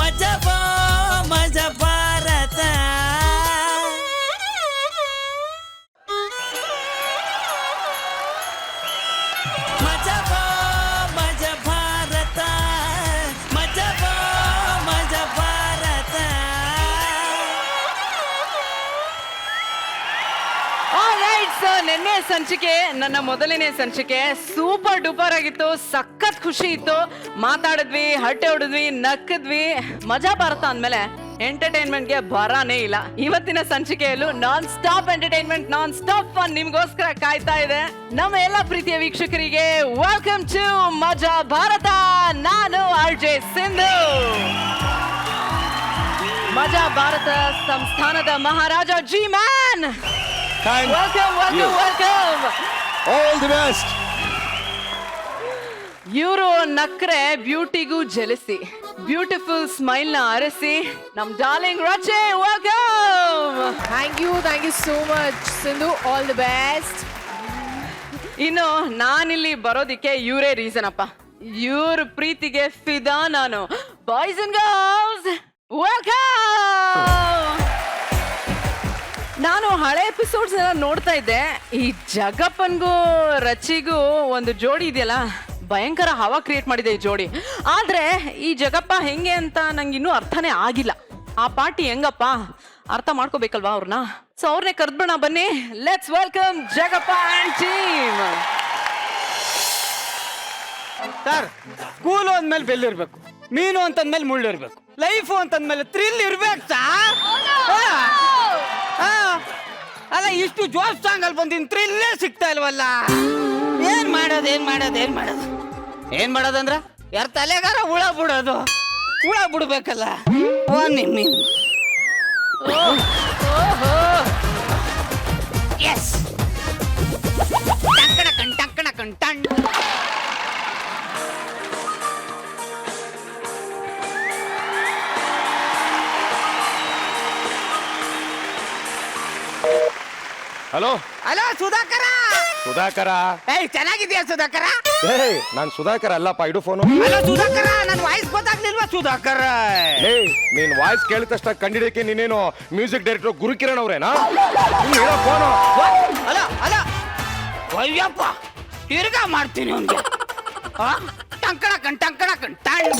ಮಜಬೋ ಮಜ ಭಾರತ. ಮಜಬೋ ಮಜ ಭಾರತ, ಮಜಬೋ ಮಜ ಭಾರತ. ನಿನ್ನೆ ಸಂಚಿಕೆ ನನ್ನ ಮೊದಲನೇ ಸಂಚಿಕೆ ಸೂಪರ್ ಡೂಪರ್ ಆಗಿತ್ತು. ಸಖತ್ ಖುಷಿ ಇತ್ತು. ಮಾತಾಡಿದ್ವಿ, ಹರಟೆ ಹೊಡೆದ್ವಿ, ನಕ್ಕದ್ವಿ. ಮಜಾ ಭಾರತ ಅಂದ್ಮೇಲೆ ಎಂಟರ್ಟೈನ್ಮೆಂಟ್ಗೆ ಬರಾನೇ ಇಲ್ಲ. ಇವತ್ತಿನ ಸಂಚಿಕೆಯಲ್ಲೂ non stop entertainment, non stop fun ನಿಮ್ಗೋಸ್ಕರ ಕಾಯ್ತಾ ಇದೆ. ನಮ್ಮ ಎಲ್ಲ ಪ್ರೀತಿಯ ವೀಕ್ಷಕರಿಗೆ ವೆಲ್ಕಮ್ ಟು ಮಜಾ ಭಾರತ. ನಾನು RJ ಸಿಂಧು. ಮಜಾ ಭಾರತ ಸಂಸ್ಥಾನದ ಮಹಾರಾಜ G man. Welcome. All the best. ಇವರು ನಕ್ರೆ ಬ್ಯೂಟಿಗೂ ಜಲಸಿ, ಬ್ಯೂಟಿಫುಲ್ ಸ್ಮೈಲ್ ನ ಅರಸಿ ನಮ್ darling Rache. Welcome. Thank you so much Sindhu. All the best. ಇನ್ನು ನಾನಿಲ್ಲಿ ಬರೋದಿಕ್ಕೆ ಇವರೇ ರೀಸನ್ ಅಪ್ಪ. ಇವ್ರ ಪ್ರೀತಿಗೆ ಫಿದಾ ನಾನು. Boys and girls welcome. ನಾನು ಹಳೆ ಎಪಿಸೋಡ್ಸ್ ಎಲ್ಲ ನೋಡ್ತಾ ಇದ್ದೆ. ಈ ಜಗಪ್ಪನ್ಗೂ ರಚಿಗೂ ಒಂದು ಜೋಡಿ ಇದೆಯಲ್ಲ, ಭಯಂಕರ ಹವಾ ಕ್ರಿಯೇಟ್ ಮಾಡಿದೆ ಈ ಜೋಡಿ. ಆದ್ರೆ ಈ ಜಗಪ್ಪ ಹೆಂಗೆ ಅಂತ ನಂಗೆ ಇನ್ನೂ ಅರ್ಥನೇ ಆಗಿಲ್ಲ. ಆ ಪಾರ್ಟಿ ಹೆಂಗಪ್ಪ ಅರ್ಥ ಮಾಡ್ಕೋಬೇಕಲ್ವಾ ಅವ್ರನ್ನ. ಸೊ ಅವ್ರನ್ನೇ ಕರೆದ್ಬಿಡೋಣ ಬನ್ನಿ. Let's welcome Jagappa and team. Sir, school ಅಂದ್ಮೇಲೆ ಬೆಲ್ ಇರ್ಬೇಕು, ಮೀನು ಅಂತಂದ್ಮೇಲೆ ಮುಳ್ಳು ಇರ್ಬೇಕು, ಲೈಫು ಅಂತಂದ್ಮೇಲೆ ಥ್ರಿಲ್ ಇರ್ಬೇಕು ಸರ್. ಅಲ್ಲ, ಇಷ್ಟು ಜೋಶ್ ಸಾಂಗ್ ಅಲ್ಲಿ ಬಂದಿನ ಥ್ರಿಲ್ಲೇ ಸಿಗ್ತಾ ಇಲ್ವಲ್ಲ. ಏನ್ ಮಾಡೋದಂದ್ರ ಯಾರ ತಲೆಗಾರ ಹುಳ ಬಿಡೋದು. ಹುಳ ಬಿಡ್ಬೇಕಲ್ಲ. ಮೀನು ಎಸ್ ಟಂಕಣ ಟಣ್. ಹಲೋ ಸುಧಾಕರ. ಏಯ್, ಚೆನ್ನಾಗಿದ್ಯಾ ಸುಧಾಕರ? ಏಯ್, ನಾನ್ ಸುಧಾಕರ್ ಅಲ್ಲಪ್ಪ, ಇಡು ಫೋನು. ಅಲ್ಲ ಸುಧಾಕರ, ನನ್ ವಾಯ್ಸ್ ಗೊತ್ತಾಗ್ಲಿಲ್ವಾ ಸುಧಾಕರ? ಏಯ್, ನೀನ್ ವಾಯ್ಸ್ ಕೇಳಿದ ತಕ್ಷಣ ಕಂಡಿಡಿಯಕ್ಕೆ ನೀನೇನು ಮ್ಯೂಸಿಕ್ ಡೈರೆಕ್ಟರ್ ಗುರುಕಿರಣ್ ಅವ್ರೇನಾ? ಫೋನು. ಅಲ್ಲ ಅಯ್ಯಪ್ಪ, ತಿರ್ಗಾ ಮಾಡ್ತೀನಿ ಅವ್ನಿಗೆ. ಟಂಕಣ ಟಣ್.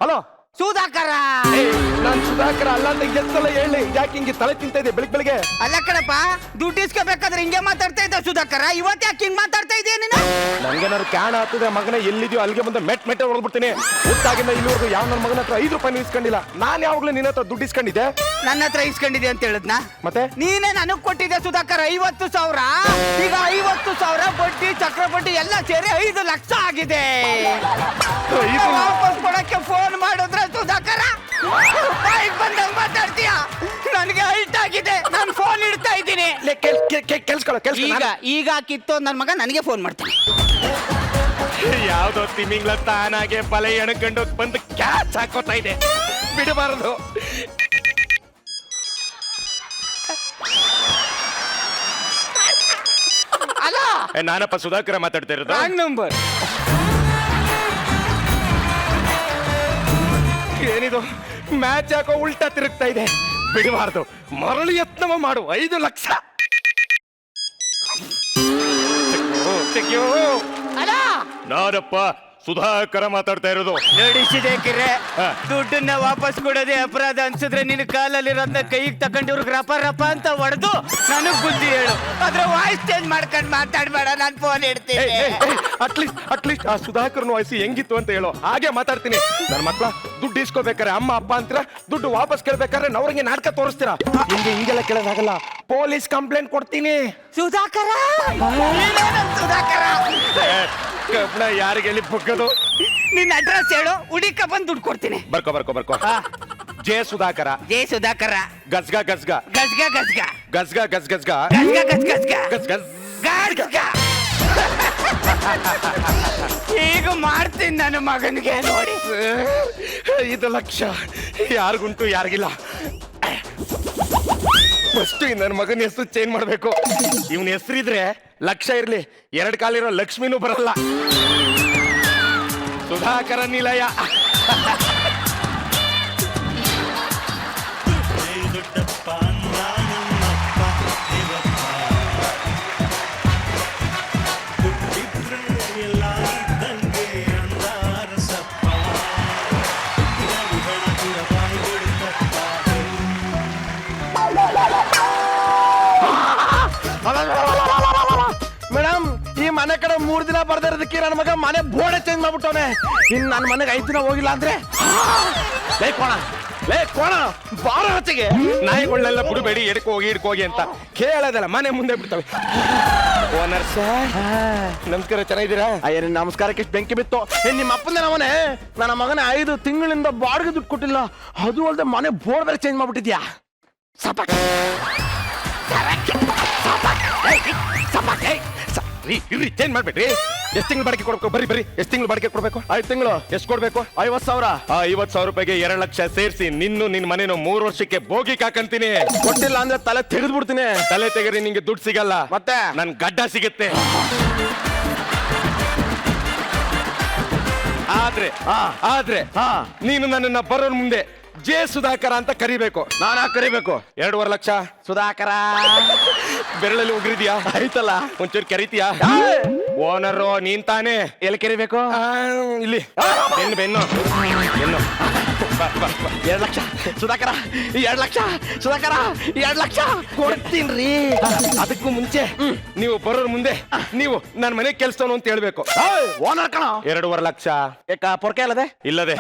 ಹಲೋ ಸುಧಾಕರ. ನಾನ್ ಸುಧಾಕರ ಅಲ್ಲ ಅಂತ ಎತ್ತಲ್ಲ ಹೇಳಿ. ಯಾಕೆ ಹಿಂಗೆ ತಲೆ ತಿಂತ ಇದೆ ಬೆಳಿಗ್ಗೆ? ಅಲ್ಲ ಕಣಪ್ಪ, ದುಡ್ಡು ಇಸ್ಕೋಬೇಕಾದ್ರೆ ಹಿಂಗೆ ಮಾತಾಡ್ತಾ ಇದ್ದ ಸುಧಾಕರ. ಇವತ್ತು ಯಾಕೆ ಹಿಂಗ್ ಮಾತಾಡ್ತಾ ಇದೀಯ ನೀನು? ನನ್ಗೇನಾದ್ರು ಕ್ಯಾನ್ ಆಗ್ತದೆ ಮಗನ, ಎಲ್ಲಿದ್ಯೋ ಅಲ್ಲಿಗೆ ಬಂದು ಮೆಟ್ಟೆ ಹೊಡೆದ್ಬಿಡ್ತೀನಿ. ಗೊತ್ತಾಗಿಂದ ಇಲ್ಲಿವರೆಗೂ ಯಾವ ನನ್ನ ಮಗನ ಹತ್ರ 5 ರೂಪಾಯಿ ಇಸ್ಕೊಂಡಿಲ್ಲ. ನಾನ್ ಯಾವಾಗ್ಲೂ ನಿನ್ನ ಹತ್ರ ದುಡ್ಡು ಇಸ್ಕೊಂಡಿದ್ದೆ? ನನ್ನ ಹತ್ರ ಇಸ್ಕೊಂಡಿದೆ ಅಂತ ಹೇಳಿದ್ನ? ಮತ್ತೆ ನೀನೇ ನನಗ್ ಕೊಟ್ಟಿದ್ದೆ ಸುಧಾಕರ 50,000. ಈಗ 50,000 ಬಡ್ಡಿ ಚಕ್ರಬಡ್ಡಿ ಎಲ್ಲ ಸೇರಿ 5 ಲಕ್ಷ ಆಗಿದೆ. ವಾಪಸ್ ಕೊಡಕ್ಕೆ ಫೋನ್ ಮಾಡಿದ್ರೆ ಸುಧಾಕರ ಬಂದಂಗ್ ಮಾತಾಡ್ತೀಯ. ನನಗೆ ಹೈಟ್ ಆಗಿದೆ, ನಾನು ಫೋನ್ ಇಡ್ತಾ ಇದ್ದೀನಿ. ಈಗ ಕಿತ್ತು ನನ್ನ ಮಗ ನನಗೆ ಫೋನ್ ಮಾಡ್ತಾನೆ. ಯಾವ್ದೋ ತಿಮಿಂಗ್ಲ ತಾನಾಗೆ ಬಲೆ ಎಣಕೊಂಡು ಬಂದು ಕ್ಯಾಚ್ ಹಾಕೋತಾ ಇದೆ, ಬಿಡಬಾರದು. ಅಲ್ಲ, ನಾನಪ್ಪ ಸುಧಾಕರ ಮಾತಾಡ್ತಾ ಇರೋದು. Wrong number. ಏನಿದು ಮ್ಯಾಚ್ ಯಾಕೋ ಉಲ್ಟಾ ತಿರುಗ್ತಾ ಇದೆ, ಬಿಡಬಾರ್ದು. ಮರಳಿ ಯತ್ನವ ಮಾಡು. 5 ಲಕ್ಷ. ಅಲ್ಲ, ನಾನಪ್ಪ ಸುಧಾಕರ ಮಾತಾಡ್ತಾ ಇರೋದು. ನಡೆಸಿದೆ ಕಿರೆ. ದುಡ್ಡನ್ನ ವಾಪಸ್ ಕೊಡೋದೇ ಅಪರಾಧ ಅನ್ಸಿದ್ರೆ ನಿನ್ನ ಕಾಲಲ್ಲಿರೋದನ್ನ ಕೈಗೆ ತಗೊಂಡು ಇವ್ರಿಗೆ ರಪ ಅಂತ ಹೊಡೆದು ನನಗ್ ಬುದ್ಧಿ ಹೇಳು. ಅದ್ರ ವಾಯ್ಸ್ ಚೇಂಜ್ ಮಾಡ್ಕೊಂಡು ಮಾತಾಡ್ಬೇಡ, ನಾನು ಫೋನ್ ಇಡ್ತೀನಿ. ಅಟ್ಲೀಸ್ಟ್ ಆ ಸುಧಾಕರ್ನ ವಾಯ್ಸ್ ಹೆಂಗಿತ್ತು ಅಂತ ಹೇಳೋ, ಹಾಗೆ ಮಾತಾಡ್ತೀನಿ. ನನ್ನ ಮಕ್ಳ ದುಡ್ಡು ಇಸ್ಕೋಬೇಕಾರೆ ಅಮ್ಮ ಅಪ್ಪ ಅಂತೀರಾ, ದುಡ್ಡು ವಾಪಸ್ ಕೇಳ್ಬೇಕಾದ್ರೆ ನವ್ರಿಗೆ ನಾಟಕ ತೋರಿಸ್ತೀರಾ. ಹಿಂಗೆಲ್ಲ ಕೇಳೋದಾಗಲ್ಲ, ಪೊಲೀಸ್ ಕಂಪ್ಲೇಂಟ್ ಕೊಡ್ತೀನಿ. ಸುಧಾಕರ ಸುಧಾಕರ ಕಬ್ಬಣ ಯಾರಿಗೆ ಎಲ್ಲಿ ಬಗ್ಗದು? ನಿನ್ನ ಅಡ್ರೆಸ್ ಹೇಳು, ಹುಡುಕ ಬಂದು ದುಡ್ಡು ಕೊಡ್ತೀನಿ. ಬರ್ಕೋ. ಜೆ ಸುಧಾಕರ. ಗಜ್ಗ ಈಗ ಮಾಡ್ತೀನಿ ನನ್ನ ಮಗನಿಗೆ. ನೋಡಿ, 5 ಲಕ್ಷ ಯಾರಿಗುಂಟು ಯಾರಿಗಿಲ್ಲ. ಫಸ್ಟ್ ನನ್ನ ಮಗನ ಹೆಸರು ಚೇಂಜ್ ಮಾಡ್ಬೇಕು. ಇವನ ಹೆಸರಿದ್ರೆ ಲಕ್ಷ ಇರ್ಲಿ, 2 ಕಾಲಿರೋ ಲಕ್ಷ್ಮಿನೂ ಬರಲ್ಲ. ಸುಧಾಕರ ನಿಲಯ. ಮೇಡಮ್, ಈ ಮನೆ ಕಡೆ 3 ದಿನ ಬರ್ದಿರೋದಕ್ಕೆ ನನ್ನ ಮಗ ಮನೆ ಬೋರ್ಡೆ ಚೇಂಜ್ ಮಾಡ್ಬಿಟ್ಟವನೆ. ಇನ್ ನನ್ನ ಮನೆಗೆ 5 ದಿನ ಹೋಗಿಲ್ಲ ಅಂದ್ರೆ ಲೇ ಕೋಣ ಬಾರ ಹೊತ್ತಿಗೆ ನಾಯಿಗಳನ್ನೆಲ್ಲ ಬಿಡಬೇಡಿ, ಹಿಡ್ಕೋಗಿ ಅಂತ ಕೇಳೋದಲ್ಲ, ಮನೆ ಮುಂದೆ ಬಿಡ್ತವೆ. ಓನರ್ ಸರ್ ನಮಸ್ಕಾರ, ಚೆನ್ನಾಗಿದ್ದೀರಾ? ಅಯ್ಯ, ನಿನ್ ನಮಸ್ಕಾರಕ್ಕೆ ಎಷ್ಟು ಬೆಂಕಿ ಬಿತ್ತು. ನಿಮ್ಮ ಅಪ್ಪನ ಮನೆ ನನ್ನ ಮಗನ 5 ತಿಂಗಳಿಂದ ಬಾಡಿಗೆ ದುಡ್ಡು ಕೊಟ್ಟಿಲ್ಲ. ಅದು ಅಲ್ಲದೆ ಮನೆ ಬೋರ್ಡ್ ಬೇರೆ ಚೇಂಜ್ ಮಾಡ್ಬಿಟ್ಟಿದ್ಯಾ. ಇರ್ರಿ, ಚೇಂಜ್ ಮಾಡ್ಬೇಡ್ರಿ. ಎಷ್ಟು ತಿಂಗಳು ಬಾಡಿಗೆ ಕೊಡ್ಬೇಕು? ಬರ್ರಿ, ಎಷ್ಟು ತಿಂಗಳು ಬಾಡಿಗೆ ಕೊಡ್ಬೇಕು? 5 ತಿಂಗಳು ಎಷ್ಟು ಕೊಡ್ಬೇಕು? 50,000. 50,000 ರೂಪಾಯಿಗೆ 2 ಲಕ್ಷ ಸೇರಿಸಿ ನಿನ್ನ ಮನೇನು 3 ವರ್ಷಕ್ಕೆ ಬೋಗಿ ಕಾಕಂತೀನಿ. ಕೊಟ್ಟಿಲ್ಲ ಅಂದ್ರೆ ತಲೆ ತೆಗೆದು ಬಿಡ್ತೀನಿ. ತಲೆ ತೆಗರಿ, ನಿಂಗೆ ದುಡ್ಡು ಸಿಗಲ್ಲ, ಮತ್ತೆ ನನ್ ಗಡ್ಡ ಸಿಗುತ್ತೆ. ಆದ್ರೆ ನೀನು ನನ್ನನ್ನ ಬರೋರ್ ಮುಂದೆ ಜೆ ಸುಧಾಕರ ಅಂತ ಕರಿಬೇಕು. ನಾನಾ ಕರಿಬೇಕು? 2.5 ಲಕ್ಷ. ಸುಧಾಕರ ಬೆರಳಲ್ಲಿ ಉಗ್ರಿದ್ಯಾ? ಆಯ್ತಲ್ಲ, ಒಂಚೂರು ಕರಿತೀಯಾ? ಓನರು ನೀನ್ ತಾನೇ? ಎಲ್ಲಿ ಕರಿಬೇಕು? ಇಲ್ಲಿ ಬೆನ್ನು 2 ಲಕ್ಷ ಸುಧಾಕರ, 2 ಲಕ್ಷ ಸುಧಾಕರ, 2 ಲಕ್ಷ ಕೊಡ್ತೀನ್ರಿ. ಅದಕ್ಕೂ ಮುಂಚೆ ನೀವು ಬರೋರ್ ಮುಂದೆ ನೀವು ನನ್ನ ಮನೆ ಕೆಲ್ಸವನು ಅಂತ ಹೇಳ್ಬೇಕು. ಓನರ್ ಕಣ. 2.5 ಲಕ್ಷ. ಪೊರ್ಕೆ ಅಲ್ಲದೆ? ಇಲ್ಲದೆ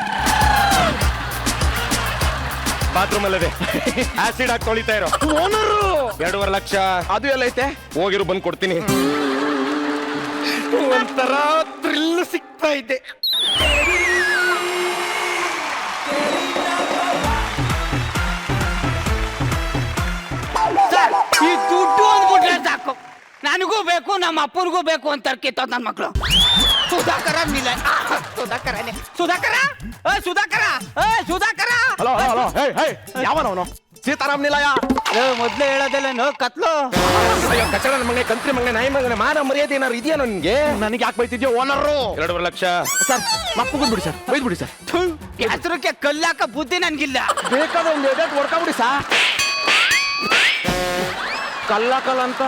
ಬಾತ್ರೂಮ್ ಅಲ್ಲದೆ ಆಸಿಡ್ ಹಾಕಿ ತೊಳಿತಾ ಇರೋ ಓನರು. 2.5 ಲಕ್ಷ. ಅದು ಎಲ್ಲ ಐತೆ? ಹೋಗಿರು, ಬಂದು ಕೊಡ್ತೀನಿ. ಒಂಥರ ಥ್ರಿಲ್ ಸಿಗ್ತಾ ಇದೆ. ಈ ದುಡ್ಡು ಅಂದ್ಬಿಟ್ರೆ ಸಾಕು, ನನಗೂ ಬೇಕು ನಮ್ಮ ಅಪ್ಪನಿಗೂ ಬೇಕು ಅಂತ ಕಿತ್ತೋದ್ ನನ್ನ ಮಕ್ಕಳು. ಸುಧಾಕರ ಮಿಲ ಸುಧಾಕರನೇ. Sudhakara Sudhakara. Hello hello hello, ಯಾವನವನು? ಸೀತಾರಾಮ್ ನಿಲಯ. ಮೊದ್ಲೇ ಹೇಳೋದಲ್ಲೇನು ಕತ್ಲು? ಅಯ್ಯೋ, ಕಚಡ ಮಗನೆ, ಕಂತ್ರಿ ಮಗನೆ, ನಾಯಿ ಮಗನೆ, ಮಾನ ಮರ್ಯಾದೆ ಏನಾರು ಇದೆಯಾ ನಿನ್ಗೆ? ನನಗೆ ಯಾಕೆ ಬೈತಿದ್ಯೋ ಓನರು? 2.5 ಲಕ್ಷ. ಸರ್, ಮಪ್ಪುಗುದ್ ಬಿಡಿ ಸರ್, ಬೈದ್ಬಿಡಿ ಸರ್. ಹೆಸರಕ್ಕೆ ಕಲ್ಲಾಕ ಬುದ್ಧಿ ನನ್ಗಿಲ್ಲ. ಬೇಕಾದ್ರೆ ಒಂದು ಎಡೆಟ್ ಹೊಡ್ಕೊಂಬಿಡಿ ಸಾ. ಕಲ್ಲ ಅಂತ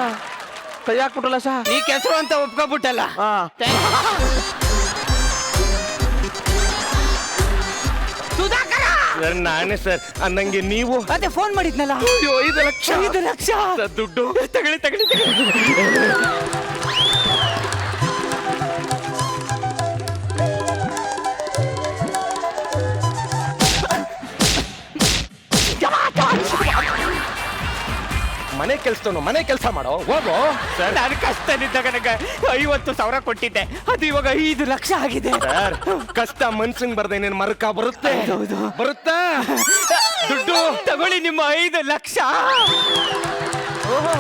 ಕೈ ಹಾಕ್ಬಿಟ್ಟಲ್ಲ ಸಾ. ನೀ ಕೆಸರು ಅಂತ ಒಪ್ಕೊಬಿಟ್ಟಲ್ಲ. ಸುಧಾಕರ ನಾನೇ ಸರ್ ಅಂದಂಗೆ ನೀವು. ಅದೇ ಫೋನ್ ಮಾಡಿದ್ನಲ್ಲ. ಅಯ್ಯೋ, 5 ಲಕ್ಷ. 5 ಲಕ್ಷ ದುಡ್ಡು ತಗೊಳ್ಳಿ. ಮನೆ ಕೆಲ್ಸದವನು ಮನೆ ಕೆಲಸ ಮಾಡೋ, ಹೋಗೋ. ನಾನು ಕಷ್ಟದಿದ್ದಾಗ ನನಗೆ 50,000 ಕೊಟ್ಟಿದ್ದೆ, ಅದು ಇವಾಗ 5 ಲಕ್ಷ ಆಗಿದೆ. ಸರ್, ಕಷ್ಟ ಮನ್ಸಂಗ್ ಬರ್ದೆ ನೀನ್ ಮರಕ ಬರುತ್ತೆ. ಬರುತ್ತಾ ದುಡ್ಡು? ತಗೊಳ್ಳಿ ನಿಮ್ಮ 5 ಲಕ್ಷ. ಓಹೋ,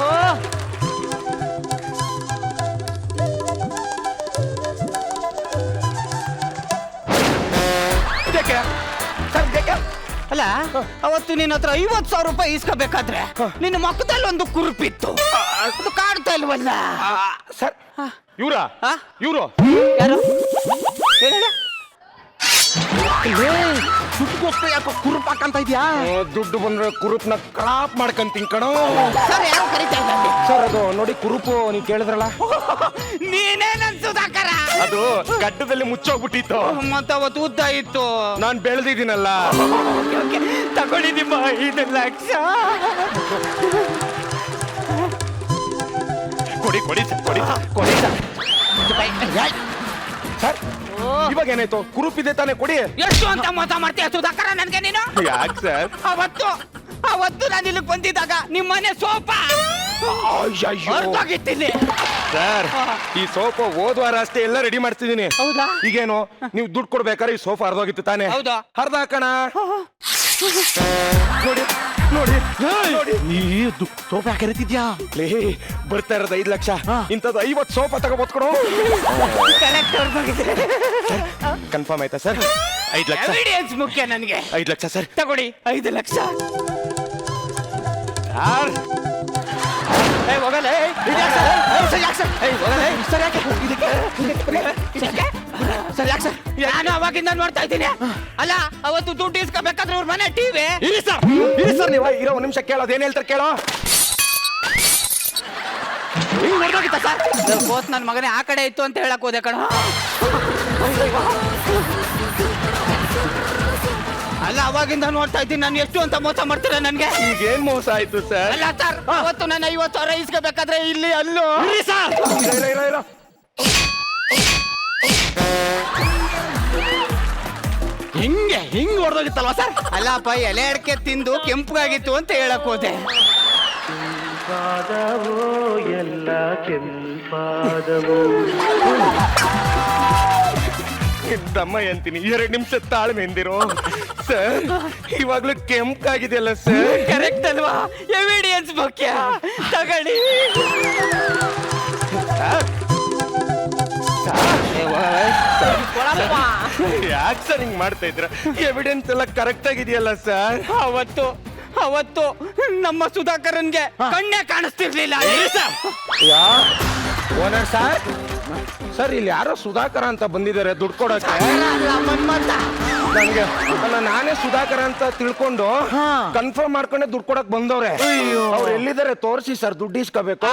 ಅಲ್ಲ ಅವತ್ತು ನಿನ್ನ ಹತ್ರ 50,000 ರೂಪಾಯಿ ಇಸ್ಕೋಬೇಕಾದ್ರೆ ನಿನ್ನ ಮಕ್ಕದಲ್ಲಿ ಒಂದು ಕುರುಪಿತ್ತು, ಅದು ಕಾಡ್ತಾ ಇಲ್ವಲ್ಲ? ಸರ್, ಇವ್ರಾ? ಇವ್ರು ಯಾರು ಹೇಳ? ದುಡ್ಡುಗೋಸ್ಕರ ಯಾಕೋ ಕುರುಪ್ ಹಾಕಂತ ಇದ್ಯಾ? ದುಡ್ಡು ಬಂದ್ರೆ ಕುರುಪ್ನ ಕ್ರಾಪ್ ಮಾಡ್ಕೊಂತೀನಿ ಕಣೋ. ಸರ್, ಯಾರು ಕರಿತಾ ಇದ್ದಲ್ಲಿ? ಸರ್, ಅದು ನೋಡಿ ಕುರುಪು ನೀವು ಕೇಳಿದ್ರಲ್ಲ, ನೀನೇ ನನ್ ಸುಧಾಕರ. ಅದು ಗಡ್ಡದಲ್ಲಿ ಮುಚ್ಚೋಗ್ಬಿಟ್ಟಿತ್ತು, ಮತ್ತೆ ಅವತ್ತು ಉದ್ದ ಇತ್ತು. ನಾನ್ ಬೆಳೆದಿದ್ದೀನಲ್ಲ. ತಗೊಳ್ಳಿ ನಿಮ್ಮ 5 ಲಕ್ಷ. ಕೊಡಿ ಕೊಡಿ ಸರ್, ಕೊಡಿ ಕೊಡಿ ಸರ್. ಸರ್, ಇವಾಗ ಏನಾಯ್ತು? ಕುರುಪಿದೆ ತಾನೇ, ಕೊಡಿ. ಎಷ್ಟು ಅಂತ ಮೋಸ ಮಾಡ್ತೀಯ ಸುಧಾಕರ ನನ್ಗೆ ನೀನು? ಯಾಕೆ ಸರ್? ಅವತ್ತು ನಾನು ಇಲ್ಲಿಗೆ ಬಂದಿದ್ದಾಗ ನಿಮ್ಮನೆ ಸೋಫಾ ಹೊರಟೋಗಿತ್ತಿಲ್ಲಿ. ಸರ್, ಈ ಸೋಫಾ ಹೋದ್ವಾರ ಅಷ್ಟೇ ಎಲ್ಲ ರೆಡಿ ಮಾಡ್ತಿದ್ದೀನಿ. ಹೌದಾ? ಈಗೇನು ನೀವು ದುಡ್ಡು ಕೊಡ್ಬೇಕಾದ್ರೆ ಈ ಸೋಫಾ ಹರಿದೋಗಿತ್ತು ತಾನೇ? ಹೌದಾ? ಹರಿದಾಕಣ. ನೋಡಿ ನೋಡಿ ನೋಡಿ, ಈ ಸೋಫಾ ಕರಿತಿದ್ಯಾ? ಲೇ, ಬರ್ತಾ ಇರೋದು 5 ಲಕ್ಷ, ಇಂಥದ್ದು 50 ಸೋಫಾ ತಗೋಬೋದು ಕೊಡು. ಕರೆಕ್ಟ್ ಹೊರಟೋಗಿದ್ರೆ ಕನ್ಫರ್ಮ್ ಆಯ್ತಾ ಸರ್? 5 ಲಕ್ಷ. ಎವಿಡೆನ್ಸ್ ಮುಖ್ಯ ನನಗೆ. 5 ಲಕ್ಷ ಸರ್. ತಗೊಳ್ಳಿ 5 ಲಕ್ಷ. ಸರ್, ಹೋಗಲೇ ಸರ್ ಯಾಕೆ ಸರ್ ನಾನು ಅವಾಗಿಂದ ನೋಡ್ತಾ ಇದ್ದೀನಿ. ಅಲ್ಲ ಅವತ್ತು ದುಡ್ಡು ಇಸ್ಕೋಬೇಕಾದ್ರೆ ಅವ್ರ ಮನೆ ಟಿವಿ. ಇರಿ ಸರ್ ನೀವು ಇರೋ ಒಂದ್ ನಿಮಿಷ ಕೇಳೋದು ಏನ್ ಹೇಳ್ತಾರೆ ಕೇಳೋ. ಹಿಂಗ್ ನೋಡ್ಬೇಕಿತ್ತ ಸರ್? ಹೋತ್ ನನ್ನ ಮಗನೇ ಆ ಕಡೆ ಇತ್ತು ಅಂತ ಹೇಳಕ್ ಹೋದೆ ಕಣ. ಅಲ್ಲ ಅವಾಗಿಂದ ನೋಡ್ತಾ ಇದ್ದೀನಿ ನಾನು ಎಷ್ಟು ಅಂತ ಮೋಸ ಮಾಡ್ತೀರ ನನ್ಗೆ. ಈಗ ಏನ್ ಮೋಸ ಆಯ್ತು ಸರ್? ಅಲ್ಲ ಸರ್ ಅವತ್ತು ನನ್ನ 50,000 ಇಸ್ಕೋಬೇಕಾದ್ರೆ ಇಲ್ಲಿ ಅಲ್ಲೂ ಇರೋ ಹಿಂಗ್ ಹೊಡೆದೋಗಿತ್ತಲ್ವಾ ಸರ್? ಅಲ್ಲಪ್ಪ ಎಲೆ ಅಡಿಕೆ ತಿಂದು ಕೆಂಪಗಾಗಿತ್ತು ಅಂತ ಹೇಳಕ್ ಹೋದೆ. ದಮ್ಮ ಅಂತೀನಿ 2 ನಿಮಿಷ ತಾಳ್ಮೆ ಎಂದಿರೋ ಸರ್. ಇವಾಗ್ಲೂ ಕೆಂಪಾಗಿದೆಯಲ್ಲ ಸರ್? ಕರೆಕ್ಟ್ ಅಲ್ವಾ? ಎವಿಡಿಯನ್ಸ್ ಮುಖ್ಯ. ತಗೊಳ್ಳಿ. ಯಾಕೆ ಸರ್ ಹಿಂಗ್ ಮಾಡ್ತಾ ಇದ್ರ? ಎವಿಡೆನ್ಸ್ ಎಲ್ಲ ಕರೆಕ್ಟ್ ಆಗಿದೆಯಲ್ಲ ಸರ್? ಅವತ್ತು ನಮ್ಮ ಸುಧಾಕರನ್ಗೆ ಕಣ್ಣೇ ಕಾಣಿಸ್ತಿರ್ಲಿಲ್ಲ. ಓನರ್ ಸರ್, ಸರ್ ಇಲ್ಲಿ ಯಾರೋ ಸುಧಾಕರ ಅಂತ ಬಂದಿದ್ದಾರೆ ದುಡ್ಡು ಕೊಡಕ್ಕೆ. ನನ್ಗೆ ನಾನೇ ಸುಧಾಕರ ಅಂತ ತಿಳ್ಕೊಂಡು ಕನ್ಫರ್ಮ್ ಮಾಡ್ಕೊಂಡೆ ದುಡ್ಡು ಕೊಡಕ್ ಬಂದವ್ರೆ. ಅವ್ರು ಎಲ್ಲಿದ್ದಾರೆ ತೋರಿಸಿ ಸರ್, ದುಡ್ಡು ಇಸ್ಕೋಬೇಕು.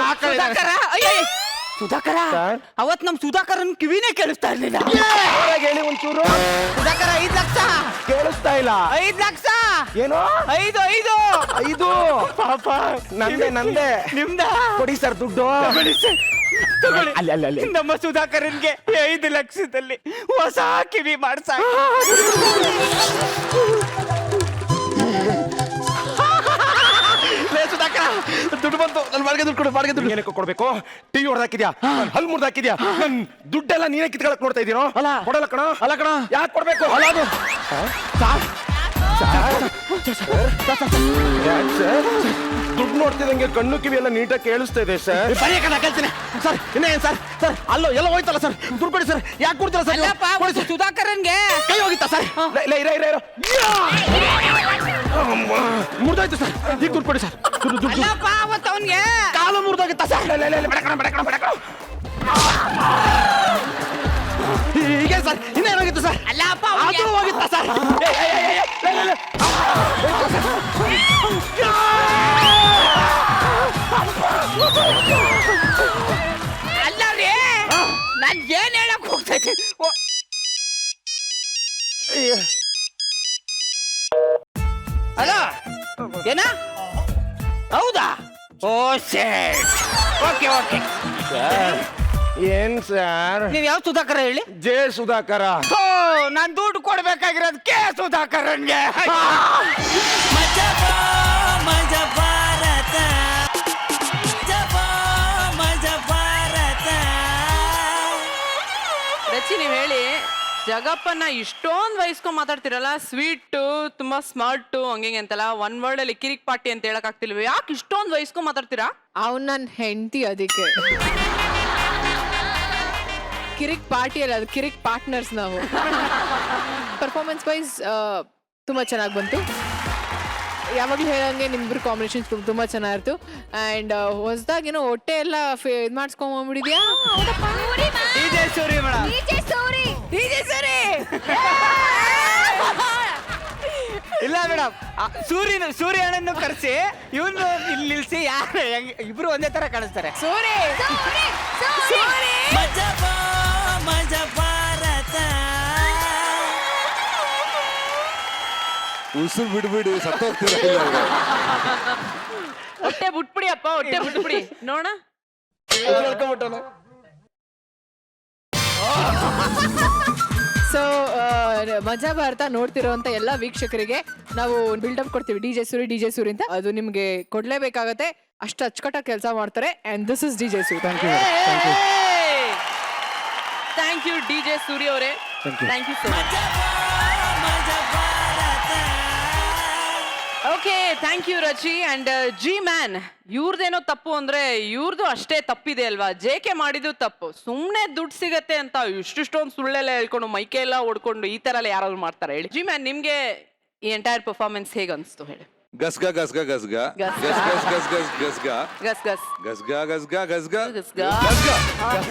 ಸುಧಾಕರ ಸರ್? ಅವತ್ ನಮ್ ಸುಧಾಕರನ್ ಕಿವಿನೇ ಕೇಳಿಸ್ತಾ ಇರ್ಲಿಲ್ಲ. ಹೇಳಿ ಒಂಚೂರು. ಸುಧಾಕರ 5 ಲಕ್ಷ. ಕೇಳಿಸ್ತಾ ಇಲ್ಲ. 5 ಲಕ್ಷ. ಏನು? 5 ಪಾಪ ನಂದೆ ನಿಮ್ದ ಕೊಡಿ ಸರ್ ದುಡ್ಡು. ತಗೊಳ್ಳಿ. ಅಲ್ಲಿ ನಮ್ಮ ಸುಧಾಕರನ್ಗೆ 5 ಲಕ್ಷದಲ್ಲಿ ಹೊಸ ಕಿವಿ ಮಾಡ್ಸ. ಸುಧಾಕರ ದುಡ್ಡು ಬಂತು. ನನ್ನ ಬಾಡಿಗೆ ದುಡ್ಡು ಕೊಡು. ಬಾಡಿಗೆ ದುಡ್ಡು ಏನಕ್ಕೆ ಕೊಡ್ಬೇಕು? ಟಿವಿ ಹೊಡೆದಾಕಿದ್ಯಾ, ಹಲ್ ಮುರ್ದಾಕಿದ್ಯಾ, ನನ್ ದುಡ್ಡೆಲ್ಲ ನೀನೇ ಕಿತ್ಕೊಳಕ್ ನೋಡ್ತಾ ಇದೀನೋ? ಅಲ್ಲ. ಕೊಡಲ್ಲ ಕಣ. ಅಲ್ಲ ಕಣ. ಯಾಕೆ ಕೊಡ್ಬೇಕು? ಅಲ್ಲ ಅದು ದುಡ್ಡು ನೋಡ್ತಿದಂಗೆ ಕಣ್ಣು ಕಿವಿ ಎಲ್ಲ ನೀಟಾಗಿ ಕೇಳಿಸ್ತಾ ಇದೆ ಸರ್. ಬರೀಕಣ ಕೇಳ್ತೀನಿ ಸರ್. ಇನ್ನೇನ್ ಸರ್? ಸರ್ ಅಲ್ಲೋ ಎಲ್ಲ ಹೋಯ್ತಲ್ಲ ಸರ್. ದುಡ್ಡು ಕೊಡಿ ಸರ್. ಯಾಕೆ ಕೊಡ್ತೀರಾ ಸರ್? ಅಲ್ಲಪ್ಪ ಅವತ್ತು ಸುಧಾಕರನ್ಗೆ ಕೈ ಹೋಗಿತ್ತಾ ಸರ್? ಇರೋ ಮುರಿದೋಯ್ತು ಸರ್. ಈಗ ದುಡ್ಡು ಕೊಡಿ ಸರ್. ದುಡ್ಡು ಅಲ್ಲಪ್ಪ ಅವತ್ತು ಅವನ್ಗೆ ಕಾಲು ಮುರಿದೋಗಿತ್ತಾ ಸರ್? ಹೀಗೆ ಸರ್. ಇನ್ನೇನಾಗಿತ್ತು ಸರ್? ಅಲ್ಲಪ್ಪ ಅದು ಹೋಗಿತ್ತಾ ಸರ್? ಅಲ್ಲ ರೀ, ನಾನ್ ಏನ್ ಹೇಳಕ್ ಹೋಗ್ತಾ ಇದ್ದೀನಿ? ಅಲ್ಲ ಏನ? ಹೌದಾ? ಓ ಶೇಟ್. ಓಕೆ. ಏನ್ ಸರ್? ನೀವ್ ಯಾವ ಸುಧಾಕರ ಹೇಳಿ? ಜೆ ಸುಧಾಕರ. ಓ ನಾನ್ ದುಡ್ಡು ಕೊಡ್ಬೇಕಾಗಿರೋದು ಕೆ ಸುಧಾಕರನ್ಗೆ. ಮಜಾ ಭಾರತ, ಮಜಾ ಭಾರತ. ರಚಿ ನೀವ್ ಹೇಳಿ, ಜಗಪ್ಪನ್ನ ಇಷ್ಟೊಂದ್ ವಯಸ್ಕೊಂಡ್ ಮಾತಾಡ್ತಿರಲ್ಲ, ಸ್ವೀಟ್ ತುಂಬಾ ಸ್ಮಾರ್ಟ್ ಹಂಗೆ ಅಂತಲ್ಲ, 1 ವರ್ಡ್ ಅಲ್ಲಿ ಕಿರಿಕ್ ಪಾರ್ಟಿ ಅಂತ ಹೇಳಕ್ ಆಗ್ತಿಲ್ವ? ಯಾಕೆ ಇಷ್ಟೊಂದ್ ವಯಸ್ಕೊಂಡ್ ಮಾತಾಡ್ತೀರಾ? ಅವ್ನು ನನ್ನ ಹೆಂಡತಿ, ಅದಕ್ಕೆ ಕಿರಿಕ್ ಪಾರ್ಟಿ ಅಲ್ಲ, ಅದು ಕಿರಿಕ್ ಪಾರ್ಟ್ನರ್ಸ್ ನಾವು. ಪರ್ಫಾರ್ಮೆನ್ಸ್ ವೈಸ್ ತುಂಬ ಚೆನ್ನಾಗಿ ಬಂತು. ಯಾವಾಗಲೂ ಹೇಳಂಗೆ ನಿಮ್ಮಿಬ್ರು ಕಾಂಬಿನೇಷನ್ಸ್ ತುಂಬ ಚೆನ್ನಾಗಿರ್ತು. ಆ್ಯಂಡ್ ಹೊಸದಾಗೇನೋ ಹೊಟ್ಟೆ ಎಲ್ಲ ಇದು ಮಾಡಿಸ್ಕೊಂಬಂದ್ಬಿಟ್ಟಿದ್ಯಾ? DJ Suri madam. ಇಲ್ಲ ಮೇಡಮ್, ಸೂರ್ಯ ಅಣ್ಣನ್ನು ಕರೆಸಿ ಇವನು ಇಲ್ಲಿ ನಿಲ್ಸಿ ಯಾರು ಇಬ್ರು ಒಂದೇ ತರ ಕಾಣಿಸ್ತಾರೆ. ಮಜಾ ಭಾರತ. ಉಸಿರು ಬಿಡ್ಬಿಡಿ, ಸತ್ತೋಗ್ತೀರ. ಹೊಟ್ಟೆ ಬಿಟ್ಬಿಡಿ ಅಪ್ಪ, ಹೊಟ್ಟೆ ಬಿಟ್ಬಿಡಿ ನೋಡ. ಸೊ ಮಜಾ ಭಾರತ ನೋಡ್ತಿರೋಂಥ ಎಲ್ಲ ವೀಕ್ಷಕರಿಗೆ ನಾವು ಬಿಲ್ಡಪ್ ಕೊಡ್ತೀವಿ. ಡಿ ಜೆ ಸೂರಿ ಅಂತ. ಅದು ನಿಮ್ಗೆ ಕೊಡ್ಲೇಬೇಕಾಗತ್ತೆ. ಅಷ್ಟು ಅಚ್ಚುಕಟ್ಟಾಗಿ ಕೆಲಸ ಮಾಡ್ತಾರೆ. And this is DJ Suri. Thank you DJ Surya ಅವರೇ. Thank you so much. Okay, thank you Rachi. And G man, ಇವ್ರದೇನೋ ತಪ್ಪು ಅಂದ್ರೆ ಇವ್ರದ್ದು ಅಷ್ಟೇ ತಪ್ಪಿದೆ ಅಲ್ವಾ? JK ಮಾಡಿದ್ದು ತಪ್ಪು. ಸುಮ್ಮನೆ ದುಡ್ಡು ಸಿಗತ್ತೆ ಅಂತ ಇಷ್ಟೊಂದು ಸುಳ್ಳೆಲ್ಲ ಹೇಳ್ಕೊಂಡು ಮೈಕೆ ಎಲ್ಲ ಹೊಡ್ಕೊಂಡು ಈ ತರ ಎಲ್ಲ ಯಾರಾದ್ರು ಮಾಡ್ತಾರೆ ಹೇಳಿ? ಜಿ ಮ್ಯಾನ್, ನಿಮ್ಗೆ ಈ ಎಂಟೈರ್ ಪರ್ಫಾರ್ಮೆನ್ಸ್ ಹೇಗೆ ಅನ್ಸ್ತು ಹೇಳಿ? ಗಸ್ಗಾ ಗಸ್ಗಾ ಗಸ್ಗಾ ಗಸ್ ಗಸ್ ಗಸ್ ಗಸ್ ಗಸ್ ಗಸ್ಗಾ ಗಸ್ ಗಸ್ ಗಸ್ಗಾ ಗಸ್ಗಾ ಗಸ್ಗಾ ಗಸ್ಗಾ ಗಸ್ಗಾ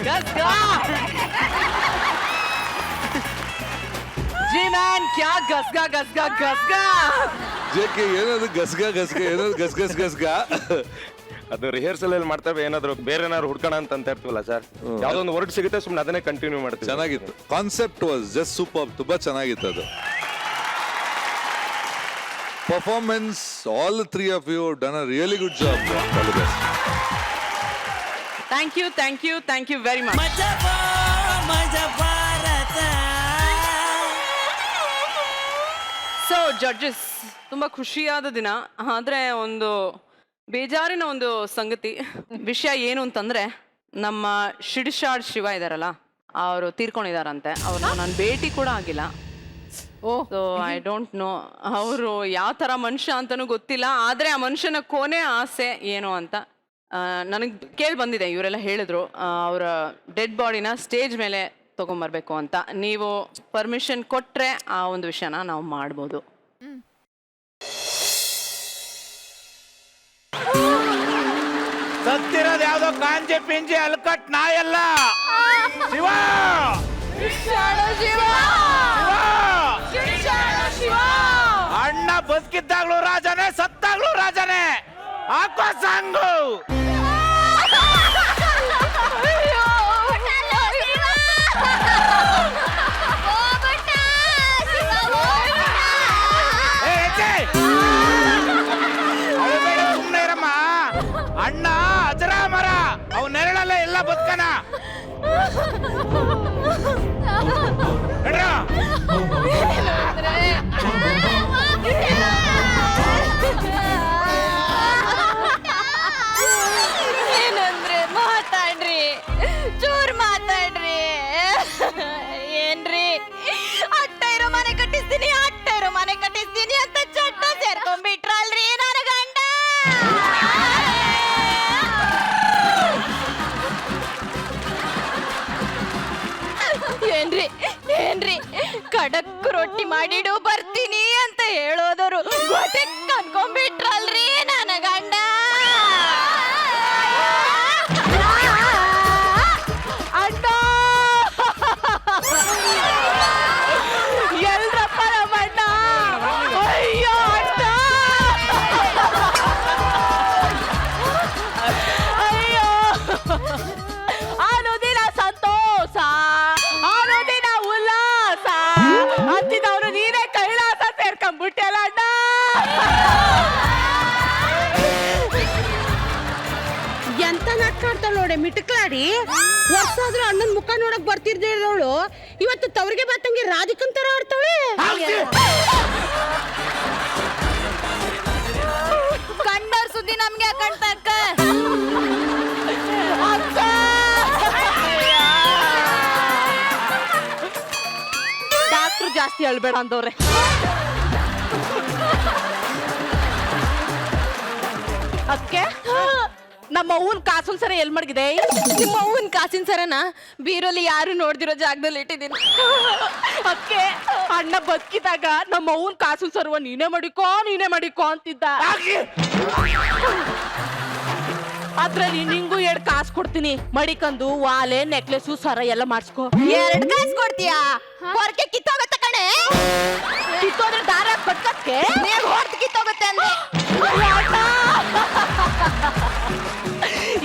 ಗಸ್ಗಾ. ಜಿ ಮ್ಯಾನ್ ಕ್ಯಾ ಗಸ್ಗಾ ಗಸ್ಗಾ ಗಸ್ಗಾ. ಜೆಕೆ ಏನದು ಗಸ್ಗಾ ಗಸ್ಗಾ ಏನದು ಗಸ್ ಗಸ್ ಗಸ್ಗಾ ಅದು ರಿಹರ್ಸಲ್ ಅಲ್ಲಿ ಮಾಡ್ತೇವೆ, ಏನಾದ್ರು ಬೇರೆ ಏನಾದ್ರು ಹುಡ್ಕೋಣ ಅಂತ ಇರ್ತೀವಲ್ಲ ಸರ್, ಯಾವ್ದೋ ಒಂದು ವರ್ಡ್ ಸಿಗುತ್ತೆ ಸುಮ್ಮನೆ ಅದನ್ನೇ ಕಂಟಿನ್ಯೂ ಮಾಡ್ತೀವಿ. ಚೆನ್ನಾಗಿತ್ತು, ಕಾನ್ಸೆಪ್ಟ್ ವಾಸ್ ಜಸ್ಟ್ ಸೂಪರ್, ತುಂಬಾ ಚೆನ್ನಾಗಿತ್ತು ಅದು. Performance, all three of you done a really good job. All the best. Thank you very much. Majaa Bharatha. So judges, ತುಂಬಾ ಖುಷಿಯಾದ ದಿನ, ಆದ್ರೆ ಒಂದು ಬೇಜಾರಿನ ಒಂದು ಸಂಗತಿ ವಿಷಯ ಏನು ಅಂತಂದ್ರೆ, ನಮ್ಮ ಶಿಡಿಶಾಡ್ ಶಿವ ಇದಾರಲ್ಲ, ಅವರು ತೀರ್ಕೊಂಡಿದಾರಂತೆ. ಅವ್ರನ್ನ ನಾನು ಭೇಟಿ ಕೂಡ ಆಗಿಲ್ಲ. ಸೊ ಐ ಡೋಂಟ್ ನೋ ಅವರು ಯಾವ ತರ ಮನುಷ್ಯ ಅಂತಾನೂ ಗೊತ್ತಿಲ್ಲ. ಆದ್ರೆ ಆ ಮನುಷ್ಯನ ಕೊನೆ ಆಸೆ ಏನು ಅಂತ ನನಗೆ ಕೇಳಿ ಬಂದಿದೆ. ಇವರೆಲ್ಲ ಹೇಳಿದ್ರು ಅವರ ಡೆಡ್ ಬಾಡಿನ ಸ್ಟೇಜ್ ಮೇಲೆ ತಗೊಂಬರ್ಬೇಕು ಅಂತ. ನೀವು ಪರ್ಮಿಷನ್ ಕೊಟ್ರೆ ಆ ಒಂದು ವಿಷಯನ ನಾವು ಮಾಡ್ಬೋದು. ಸತ್ತಿರೋದು ಯಾವ್ದೋ ಕಾಂಜೆ ಪಿಂಜೆ ಅಲ್ಕಟ್ ನಾಯಲ್ಲ, ಶಿವ ಅಣ್ಣ ಬದುಕಿದ್ದಾಗ್ಲೂ ರಾಜನೇ, ಸತ್ತಾಗ್ಲೂ ರಾಜನೇ. ಹಾಕೋ ಸಾಂಗು. ಸುಮ್ನೆ ಇರಮ್ಮ. ಅಣ್ಣ ಅಜರಾಮರ, ಅವ್ ನೆರಳಲ್ಲ ಎಲ್ಲ ಬದುಕನ. ಏನಂದ್ರೆ ಮಾತಾಡ್ರಿ, ಚೂರ್ ಮಾತಾಡ್ರಿ. ಏನ್ರಿ, ಅಟ್ಟ ಇರೋ ಮನೆ ಕಟ್ಟಿಸ್ತೀನಿ ಅಂತ ಚಟ್ಟ ಸೇರ್ಕೊಂಡ್ಬಿಟ್ರಲ್ರಿ ನನ್ನ ಗಂಡ. ಏನ್ರಿ ಕಡಕ್ ರೊಟ್ಟಿ ಮಾಡಿಡು ಬರ್ತೀನಿ ಅಂತ ಹೇಳೋದರು ಗೊಟ್ಟೆಕ್ ಅನ್ಕೊಂಡ್ಬಿಟ್ರಲ್ರಿ ನನ್ನ ಗಂಡ. ಅಣ್ಣ ಎಲ್ರಪ್ಪ ನಮ್ಮಣ್ಣ. ಅಯ್ಯೋ ಅಣ್ಣ, ಅಯ್ಯೋ ಆನೋದಿನ ಸಂತೋಷ, ಆನೋದಿನ ಉಲ್ಲಾಸ ಅಂತಿದವ್ರು ನೀನೇ ಕೈಲಾಸ ಸೇರ್ಕೊಂಡ್ಬಿಟ್ಟೆಲ್ಲ ಅಣ್ಣ. ಎಂತ ನಟ್ಟಾಡ್ತಾಳ ನೋಡೆ ಮಿಟಕ್ಲಾಡಿ. ವರ್ಷ ಆದ್ರೂ ಅಣ್ಣನ್ ಮುಖ ನೋಡಕ್ ಬರ್ತಿರ್ದವಳು ಇವತ್ತು ತವ್ರಿಗೆ ಬತ್ತಂಗೆ ರಾಧಿಕನ್ ತರ ಆಡ್ತಾಳೆ. ಕಂಡವ್ರ ಸುದ್ದಿ ನಮ್ಗೆ ಕಣ್ತಕ್ಕ. ಡಾಕ್ಟ್ರು ಜಾಸ್ತಿ ಅಳ್ಬೇಡ ಅಂದವ್ರೆ. ಅದಕ್ಕೆ ನಮ್ಮ ಅವ್ವನ್ ಕಾಸುನ್ ಸರ ಎಲ್ ಮಡಗಿದೆ? ನಿಮ್ಮ ಅವ್ವನ್ ಕಾಸಿನ ಸರನ ಬೀರೋಲಿ ಯಾರು ನೋಡ್ದಿರೋ ಜಾಗದಲ್ಲಿ ಇಟ್ಟಿದ್ದೀನಿ. ಅದಕ್ಕೆ ಅಣ್ಣ ಬದುಕಿದಾಗ ನಮ್ಮ ಅವ್ವನ್ ಕಾಸುನ್ ಸರ್ವ ನೀನೇ ಮಾಡಿಕೋ ಅಂತಿದ್ದ. ಅದ್ರಲ್ಲಿ ನಿಂಗೂ 2 ಕಾಸು ಕೊಡ್ತೀನಿ, ಮಡಿಕಂದು ವಾಲೆ ನೆಕ್ಲೆಸು ಸರ ಎಲ್ಲ ಮಾಡಿಸ್ಕೋ. 2 ಕಾಸು ಕೊಡ್ತೀಯಾ? ಹೊರಗೆ ಕಿತ್ತೋಗತ್ತ ಕಣೆ. ಕಿತ್ತೋದ್ರೆ ದಾರ ಕಟ್ಕಕ್ಕೆ ನೀವ್ ಹೊರತು ಕಿತ್ತೋಗುತ್ತೆ ಅಂದ್ರೆ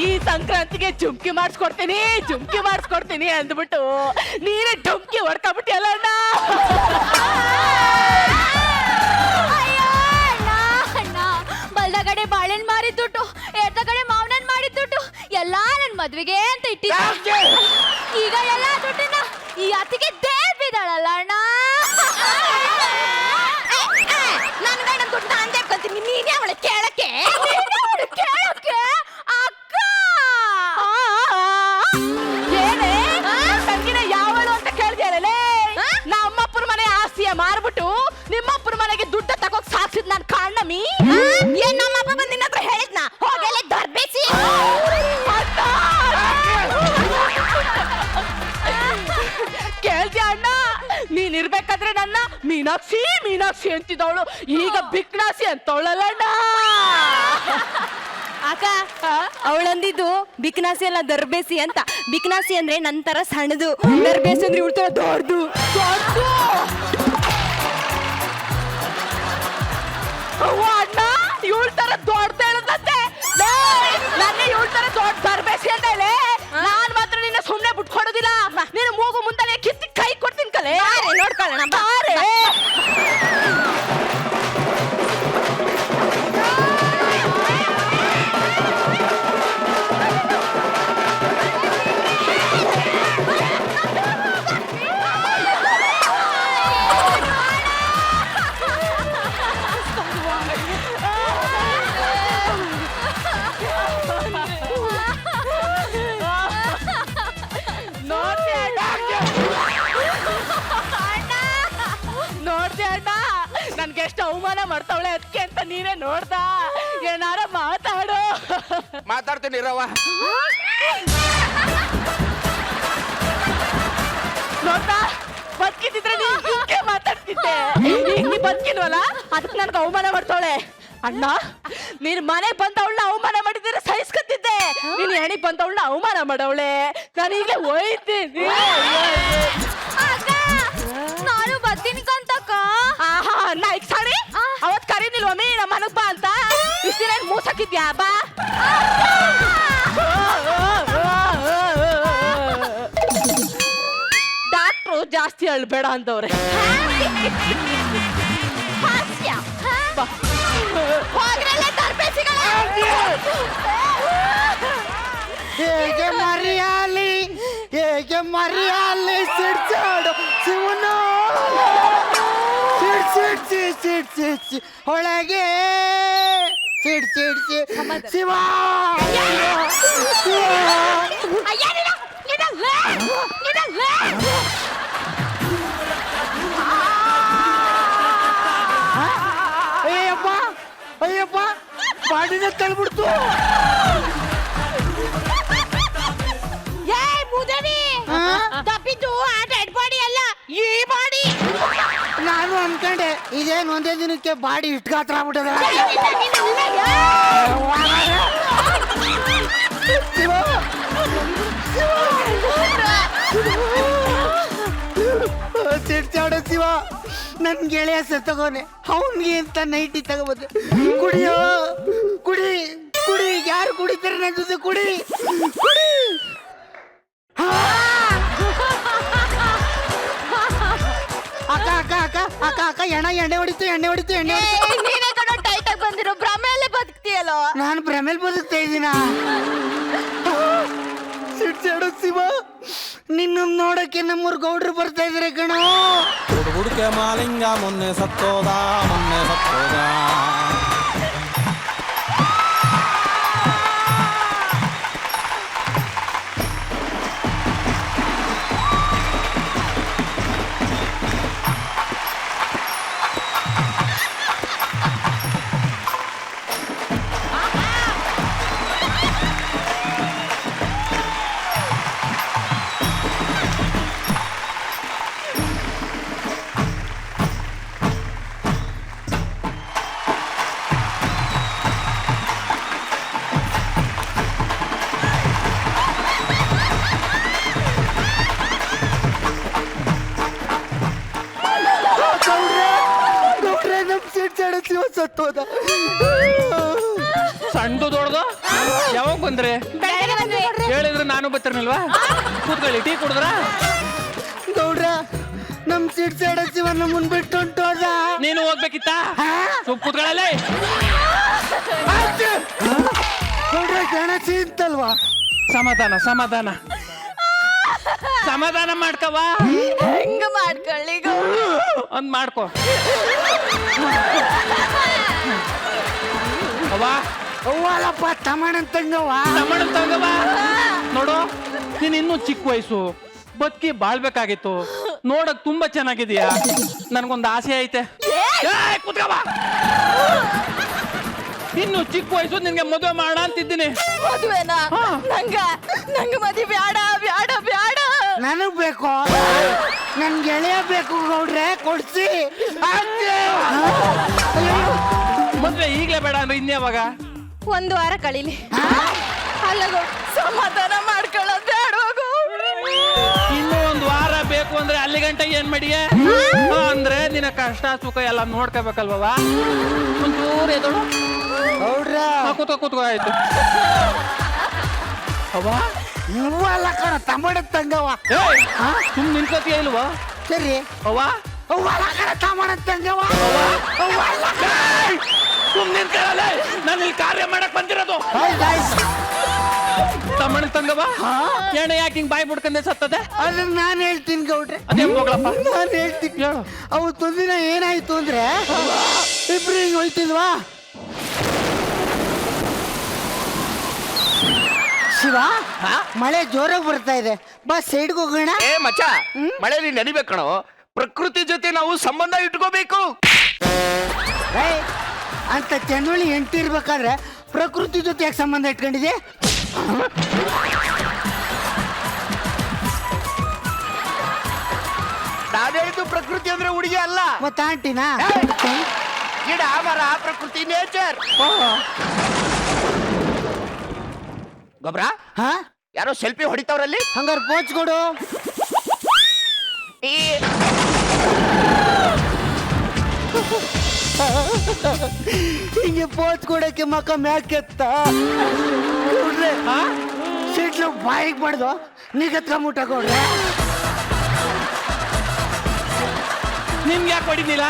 ಈ ಸಂಕ್ರಾಂತಿಗೆ ಜುಮ್ಕಿ ಮಾಡಿಸ್ಕೊಡ್ತೀನಿ ಅಂದ್ಬಿಟ್ಟು ನೀನೇ ಡುಮ್ಕಿ ಹೊಡ್ಕೊಂಡ್ಬಿಟ್ಟಿಯಲ್ಲ ಅಣ್ಣ. ಅಣ್ಣ, ಬಲ್ದಗಡೆ ಬಾಳೆಹಣ್ಣು ಮಾರಿ ದುಡ್ಡು, ಎಡಗಡೆ ಮಾವನನ್ ಮಾಡಿ ದುಡ್ಡು ಎಲ್ಲಾ ನನ್ ಮದ್ವೆಗೆ ಅಂತ ಇಟ್ಟಿದ್ದೆ. ಈಗ ಎಲ್ಲಾ ದುಡ್ಡನ್ನ ಈ ಅತ್ತಿಗೆ ದೇವಿದಾಳಲ್ಲ ಅಣ್ಣ. ನನ್ ಗಂಡ ದುಡ್ಡು ನಾನ್ ದೇವ್ಕೊಂತೀನಿ, ನೀನೇ ಅವಳ ಕೇಳಕ್ಕೆ ಅಕ್ಕ. ಏನೇ ತಂಗಿನ ಯಾವಳು ಅಂತ ಕೇಳ್ದಿಯಲ್ಲೇ? ನಮ್ಮಪ್ಪನ ಮನೆ ಆಸ್ತಿಯ ಮಾರ್ಬಿಟ್ಟು ನಿಮ್ಮಪ್ಪನ ಮನೆಗೆ ದುಡ್ಡು ತಗೋಕ್ ಸಾಕ್ಸಿದ್ ನಾನ್ ಕಾಣ್ಣಮಿ. ಏನ್ ನಮ್ಮಪ್ಪ ಬಂದು ನಿನ್ನ ಹತ್ರ ಹೇಳಿದ್ನ ಹೋಗಲೇ ದರ್ಬೇಸಿ. ಕೇಳ್ದ್ಯಾ ಅಣ್ಣ? ನೀನ್ ಇರ್ಬೇಕಾದ್ರೆ ನನ್ನ ಮೀನಾಕ್ಷಿ ಅಂತಿದ್ದವಳು ಈಗ ಬಿಕ್ನಾಸಿ ಅಂತವಳಲ್ಲ ಅಣ್ಣ. ಅಕ್ಕ, ಅವಳಂದಿದ್ದು ಬಿಕ್ನಾಸಿ ಅಲ್ಲ ದರ್ಬೇಸಿ ಅಂತ. ಬಿಕ್ನಾಸಿ ಅಂದ್ರೆ ನಂತರ ಸಣ್ಣದು, ದರ್ಬೇಸಿ ಅಂದ್ರೆ ಉಳ್ತಾರ ದೊಡ್ಡದು. ಬರೋಣ ಬಾರೆ. ನೋಡ್ದೆ ಅಣ್ಣ ನನ್ಗೆ ಎಷ್ಟು ಅವಮಾನ ಮಾಡ್ತಾವಳೆ ಅದಕ್ಕೆ ಅಂತ ನೀನೇ ನೋಡ್ದ ಏನಾರ ಮಾತಾಡು. ಮಾತಾಡ್ತೀನಿ ರವ. ನೋಡ್ತಾ ಬದುಕಿದ್ರೆ ನೀನ್ ಮಾತಾಡ್ತಿದ್ದೆ, ನೀ ಬದುಕಿಲ್ವಲ್ಲ ಅದಕ್ಕೆ ನನ್ಗೆ ಅವಮಾನ ಮಾಡ್ತಾವಳೆ. ಅಣ್ಣ ನೀನ್ ಮನೆ ಬಂದವಳನ್ನ ಅವಮಾನ ಮಾಡಿದ್ರೆ ಸಹಿಸ್ಕೊತಿದ್ದೆ, ನೀನ್ ಹೆಣಿ ಬಂದವಳನ್ನ ಅವಮಾನ ಮಾಡವಳೆ. ನಾನು ಈಗಲೇ ಹೋಯ್ತೀನಿ. ನಾನು ಬರ್ತೀನಿ ಕಂತಕ್ಕ. ಆಹಾ ನಾಯ್ಕ್ ಸಾಡಿ ಅವತ್ ಕರೀನಿಲ್ವಮ್ಮಿ ನಮ್ಮ ಮನಗ್ ಬಾ ಅಂತ. ಇಷ್ಟಿನ ಮೂಸಕ್ಕಿದ್ಯಾ ಬಾ. ಡಾಕ್ಟ್ರು ಜಾಸ್ತಿ ಅಳ್ಬೇಡ ಅಂತವ್ರೆ. ಹಾಸ್ಯ. ಹೋಗ್ರಲ್ಲೇ ತರ್ಬೇಸಿಗಳ. ಹೇಗೆ ಮರಿಯಾಲಿ ಸಿಡ್ಸಾಡು ಶಿವನ ಸಿಡ್ಸಿ ಒಳಗೆ ಸಿಡ್ಸಿ ಶಿವ. ಅಯ್ಯ ಅಯ್ಯಪ್ಪ ಬಾಡಿನ ತಳ್ಬಿಡ್ತು. ಏ ಮುದವಿ ತಪ್ಪಿದ್ದು ಆ ಡೆಡ್ ಬಾಡಿ ಅಲ್ಲ ಈ ಬಾಡಿ. ನಾನು ಅನ್ಕೊಂಡೆ ಇದೇನು ಒಂದೇ ದಿನಕ್ಕೆ ಬಾಡಿ ಇಷ್ಟು ಗಾತ್ರ ಆಗ್ಬಿಟ್ಟದ. ಸಿಡ್ಸಾಡೋ ಶಿವ ನನ್ ಗೆಳೆಯ ಸತ್ತಗೋನೆ, ಅವನ್ಗೆ ಅಂತ ನೈಟಿ ತಗೋಬೋದು. ಕುಡಿಯೋ ಕುಡಿ ಕುಡಿ, ಯಾರು ಕುಡಿತಾರೆ ನನ್ನ ಜೊತೆ ಕುಡಿ ಕುಡಿ. ಅಕ್ಕ ಅಕ್ಕ ಅಕ್ಕ ಅಕ್ಕ ಅಕ್ಕ ಎಣ್ಣೆ ಹೊಡಿತು. ನೀನೇ ಕಣ ಟೈಟ್ ಆಗಿ ಬಂದಿರೋ ಭ್ರಮೆಯಲ್ಲೇ ಬದುಕ್ತಿಯಲ್ಲೋ. ನಾನು ಭ್ರಮೇಲ್ ಬದುಕ್ತಾ ಇದ್ದೀನ. ಸಿಡ್ಸಾಡೋ ಶಿವ ನಿನ್ನ ನೋಡಕ್ಕೆ ನಮ್ಮೂರ್ ಗೌಡ್ರು ಬರ್ತಾ ಇದಾರೆ ಕಣೋ. ಹುಡುಕೆ ಮಾಲಿಂಗ ಮೊನ್ನೆ ಸತ್ತೋದ. ಗೌಡ್ರೆ ನಮ್ ಸಿಡ್ಸಾಡೋ ಶಿವ ಸತ್ತೋದ. ಸಣ್ಣದು ದೊಡ್ಡದು ಯಾವಾಗ ಬಂದ್ರೆ ಹೇಳಿದ್ರೆ ನಾನು ಬರ್ತಿರ್ನಿಲ್ವಾ? ಕೂತ್ಕೊಳ್ಳಿ, ಟೀ ಕುಡಿದ್ರ? ಗೌಡ್ರ ನಮ್ ಸಿಡ್ಸಾಡೋ ಶಿವ ನಮ್ಮನ್ ಬಿಟ್ಟು ಹೊಂಟೋದ. ನೀನು ಹೋಗ್ಬೇಕಿತ್ತ? ಕೂತ್ಕೊಳ್ಳಲೇ. ಗೌಡ್ರ ಗಣಸಿ ಅಂತಲ್ವಾ? ಸಮಾಧಾನ ಮಾಡ್ಕವ. ಹೆಂಗ ಮಾಡ್ಕೊಳ್ಳಿ ಒಂದ್ ಮಾಡ್ಕೊ. ಅವ್ವ ಅವ್ವಲ್ಲಪ್ಪ ತಮ್ಮಣ್ಣಂತಂಗವ್ವ. ನೋಡು, ನೀನ್ ಇನ್ನೂ ಚಿಕ್ಕ ವಯಸ್ಸು, ಬದುಕಿ ಬಾಳ್ಬೇಕಾಗಿತ್ತು. ನೋಡಕ್ ತುಂಬಾ ಚೆನ್ನಾಗಿದೀಯಾ. ನನ್ಗೊಂದು ಆಸೆ ಐತೆ. ಕೂತ್ಕವ. ಇನ್ನು ಚಿಕ್ಕ ವಯಸ್ಸು ನಿನ್ಗೆ ಮದುವೆ ಮಾಡ ಅಂತಿದ್ದೀನಿ. ಮದುವೆನಾ? ನಂಗ ಮದುವೆ ಬ್ಯಾಡ. ನನಗ್ ಬೇಕು, ನನ್ ಗೆಳೆಯ ಬೇಕು ಗೌಡ್ರೆ, ಕೊಡ್ಸಿ. ಮದ್ವೆ ಈಗ್ಲೇ ಬೇಡ ಅಂದ್ರೆ ಇನ್ಯಾವಾಗ? ಒಂದು ವಾರ ಕಳೀಲಿ. ಅಲ್ಲ ಸಮಾಧಾನ ಮಾಡ್ಕೊಳ್ಳೋದು ಬೇಡವಾಗು. ಇನ್ನೂ ಒಂದು ವಾರ ಬೇಕು ಅಂದ್ರೆ ಅಲ್ಲಿ ಗಂಟೆ ಏನ್ ಮಾಡಿಯೇ? ಅಂದ್ರೆ ನಿನ್ನ ಕಷ್ಟ ಸುಖ ಎಲ್ಲ ನೋಡ್ಕೋಬೇಕಲ್ವ? ಒಂಚೂರು ಎದಳು ಗೌಡ್ರ ಕೂತ್ಕೋ ಆಯ್ತು. ಅವ್ವ ಇವ್ವಲ್ಲ ಕಣ ತಮ್ಮಣ್ಣಂತಂಗವ್ವ. ಸುಮ್ ನಿನ್ಕೋತಿಯ ಇಲ್ವಾ? ಸರಿ ಅವ್ವ ಸುಮ್ನಿನ್ ಕೇಳಲ್ಲ, ನಾನು ಇಲ್ಲಿ ಕಾರ್ಯ ಮಾಡಕ್ ಬಂದಿರೋದು. ತಮ್ಮಣ್ಣ ತಂಗವ ಏಣ ಯಾಕೆ ಹಿಂಗ್ ಬಾಯಿ ಬಿಡ್ಕಂಡೆ ಸತ್ತದೆ? ಅದನ್ನ ನಾನು ಹೇಳ್ತೀನಿ ಗೌಡ್ರೆ, ಅದೇ ಹೋಗ್ಲಪ್ಪ. ನಾನು ಹೇಳ್ತೀನಿ. ಅವತ್ತೊಂದಿನ ಏನಾಯ್ತು ಅಂದ್ರೆ ಇಬ್ರು ಹಿಂಗ್ ಹೋಯ್ತಿದ್ವಾ, ಶಿವ ಮಳೆ ಜೋರಾಗಿ ಬರ್ತಾ ಇದೆ, ಬಾ ಸೈಡ್ಗೆ ಹೋಗೋಣ. ಏ ಮಚ್ಚ, ಮಳೆಯಲ್ಲಿ ನೆನಿಬೇಕು ಕಣೋ. ಪ್ರಕೃತಿ ಜೊತೆ ನಾವು ಸಂಬಂಧ ಇಟ್ಕೋಬೇಕು. ಅಂತ ಚಂದ್ರಳ್ಳಿ ಹೆಂಡತಿ ಇರ್ಬೇಕಾದ್ರೆ ಪ್ರಕೃತಿ ಜೊತೆ ಯಾಕೆ ಸಂಬಂಧ ಇಟ್ಕೊಂಡಿದೆ? ನಾನು ಹೇಳಿದ್ದು ಪ್ರಕೃತಿ ಅಂದ್ರೆ ಹುಡುಗಿ ಅಲ್ಲ, ಮತ್ತ ಆಂಟಿನಾ? ಗಿಡ ಮರ ಪ್ರಕೃತಿ ನೇಚರ್. ಗೊಬ್ರ ಹಾ, ಯಾರೋ ಸೆಲ್ಫಿ ಹೊಡಿತಾವ್ರಲ್ಲಿ. ಹಂಗಾರೆ ಪೋಚ್ ಕೊಡು. ಹಿಂಗೆ ಪೋಚ್ ಕೊಡಕ್ಕೆ ಮಕ್ಕ ಮ್ಯಾಕೆತ್ತ ಸೀಟ್ಲು ಬಾಯಿಗೆ ಬಡ್ದು ನೀಗತ್ಕೊಂಬಿಟ್ಟ ಕೊಡ್ರೆ. ನಿಮ್ಗೆ ಯಾಕೆ ಹೊಡಿಲಿಲ್ಲ?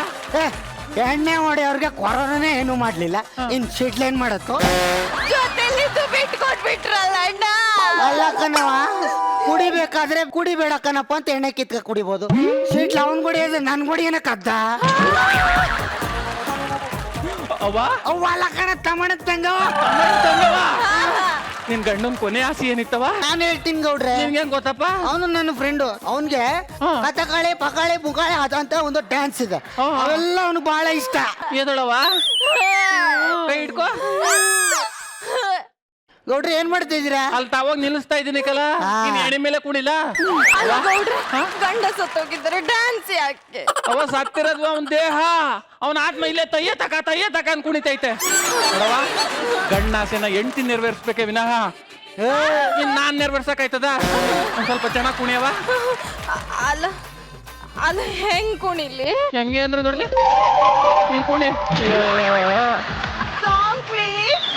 ಎಣ್ಣೆ ಮಾಡಿ ಅವ್ರಿಗೆ ಕೊರೋನಾನೇ ಏನು ಮಾಡ್ಲಿಲ್ಲ, ಇನ್ ಸೀಟ್ಲ್ ಏನ್ ಮಾಡತ್ತು? ಜೊತೆಲಿದ್ದು ಬಿಟ್ಕೊಟ್ಬಿಟ್ರಲ್ಲ ಅಣ್ಣ. ಅಲ್ಲ ಕಣವ, ಕುಡಿಬೇಕಾದ್ರೆ ಕುಡಿಬೇಡ ಕಣಪ್ಪ ಅಂತ ಎಣ್ಣೆ ಕಿತ್ಕ ಕುಡಿಬೋದು. ಸೀಟ್ಲ್ ಅವನ್ ಕುಡಿಯೋದು ನನ್ ಕುಡಿ ಏನಕ್ಕ ಅದ್ದ? ಅಲ್ಲ ಕಣ ತಮ್ಮಣ್ಣ ತಂಗವ. ನಿನ್ ಗಂಡನ್ ಕೊನೆ ಆಸೆ ಏನಿತ್ತವ? ನಾನು ಹೇಳ್ತೀನಿ ಗೌಡ್ರೆ, ನಿನ್ಗೇನ್ ಗೊತ್ತಪ್ಪ? ಅವನು ನನ್ನ ಫ್ರೆಂಡು. ಅವನ್ಗೆ ಕಥಕಳಿ ಪಕಾಳಿ ಬುಕಾಳಿ ಅದಂತ ಒಂದು ಡ್ಯಾನ್ಸ್ ಇದೆ, ಅವೆಲ್ಲ ಅವನಿಗೆ ಬಹಳ ಇಷ್ಟ. ಎದಳವ ಕೈ ಇಟ್ಕೋ. ಗೌಡ್ರೆ ಏನ್ ಮಾಡ್ತಾ ಇದೀರಾ? ಅಲ್ಲಿ ತಾವಾಗ ನಿಲ್ಲಿಸ್ತಾ ಇದೀನಿ ಕಲ, ನೀನ್ ಎಣೆ ಮೇಲೆ ಕುಡಿಲ್ಲ. ಗಂಡ ಸತ್ತೋಗಿದ್ದಾರೆ, ಡ್ಯಾನ್ಸ್ ಯಾಕೆ? ಅವ ಸತ್ತಿರೋದು ಅವನ್ ದೇಹ, ಅವನ ಆತ್ಮ ಇಲ್ಲೇ ತಯ್ಯ ತಕ ಅನ್ ಕುಣಿತೈತೆ. ನೋಡವ, ಗಂಡಾಸೆನ ಹೆಂಡ್ತಿ ನೆರವೇರಿಸ್ಬೇಕೆ ವಿನಃ ಇನ್ ನಾನ್ ನೆರವೇರ್ಸಕ್ಕಾಯ್ತದ? ಒಂದ್ ಸ್ವಲ್ಪ ಚೆನ್ನಾಗ್ ಕುಣಿಯವ. ಅಲ್ಲ ಅಲ್ಲ ಹೆಂಗ್ ಕುಣಿಲಿ? ಹೆಂಗೆ ಅಂದ್ರೆ ನೋಡ್ಲಿ, ನೀನ್ ಕುಣಿ. Song please.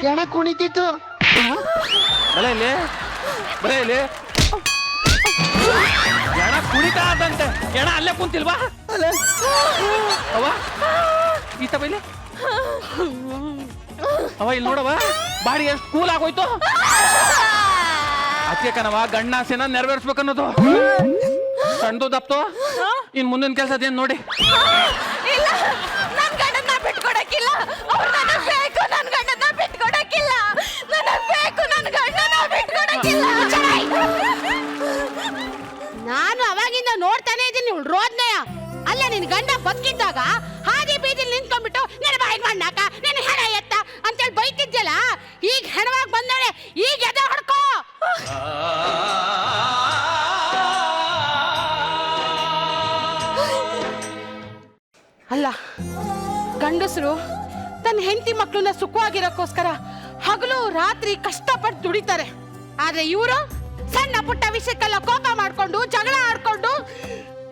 ಎಣ ಕುಣಿತಿತ್ತು. ಬಲ ಇಲ್ಲಿ, ಬಲ ಇಲ್ಲಿ. ಎಣ ಕುಣಿತಾ ಅದಂತೆ, ಎಣ ಅಲ್ಲೇ ಕುಂತಿಲ್ವಾ? ಅವ ಈತ ಬೈಲಿ ಅವ ಇಲ್ಲಿ ನೋಡವ, ಬಾಡಿ ಎಷ್ಟು ಕೂಲ್ ಆಗೋಯ್ತು. ಅದಕ್ಕೆ ಕಣವ ಗಂಡಾಸೆನ ನೆರವೇರಿಸ್ಬೇಕನ್ನೋದು. ಸಣ್ಣದು ದಪ್ತು, ಇನ್ ಮುಂದಿನ ಕೆಲಸ ಅದೇನ್ ನೋಡಿ. ಇಲ್ಲ, ನನ್ ಗಂಡನ್ನ ಬಿಟ್ಕೊಡಕ್ಕಿಲ್ಲ. ಅವ್ರು ನನಗ್ ಬೇಕು, ನನ್ ಗಂಡನ್ನ ಬಿಟ್ಕೊಡಕ್ಕಿಲ್ಲ. ನನಗ್ ಬೇಕು, ನನ್ ಗಂಡನ್ನ ಬಿಟ್ಕೊಡಕ್ಕಿಲ್ಲ. ನಾನು ಅವಾಗಿಂದ ನೋಡ್ತಾನೆ ಇದ್ದೀನಿ ರೋದ್ನೆಯ. ಅಲ್ಲ ನಿನ್ ಗಂಡ ಬದುಕಿದ್ದಾಗ ಹಾದಿ ಬೀದಿಲಿ ನಿಂತ್ಕೊಂಡ್ಬಿಟ್ಟು ನನ್ನ ಬಾಯಿಗೆ ಮಣ್ಣಾಕ, ನನ್ನ ಹೆಣ ಎತ್ತ ಅಂತೇಳಿ ಬೈತಿದ್ಯಲ್ಲ, ಈಗ ಹೆಣವಾಗಿ ಬಂದವಳೆ, ಈಗ ಎದೆ ಹೊಡ್ಕೋ. ಅಲ್ಲ ಗಂಡಸರು ತನ್ನ ಹೆಂಡತಿ ಮಕ್ಕಳನ್ನ ಸುಖವಾಗಿರೋಕ್ಕೋಸ್ಕರ ಹಗಲು ರಾತ್ರಿ ಕಷ್ಟಪಟ್ಟು ದುಡಿತಾರೆ. ಆದ್ರೆ ಇವರು ಸಣ್ಣ ಪುಟ್ಟ ವಿಷಯಕ್ಕೆಲ್ಲ ಕೋಪ ಮಾಡ್ಕೊಂಡು ಜಗಳ ಆಡ್ಕೊಂಡು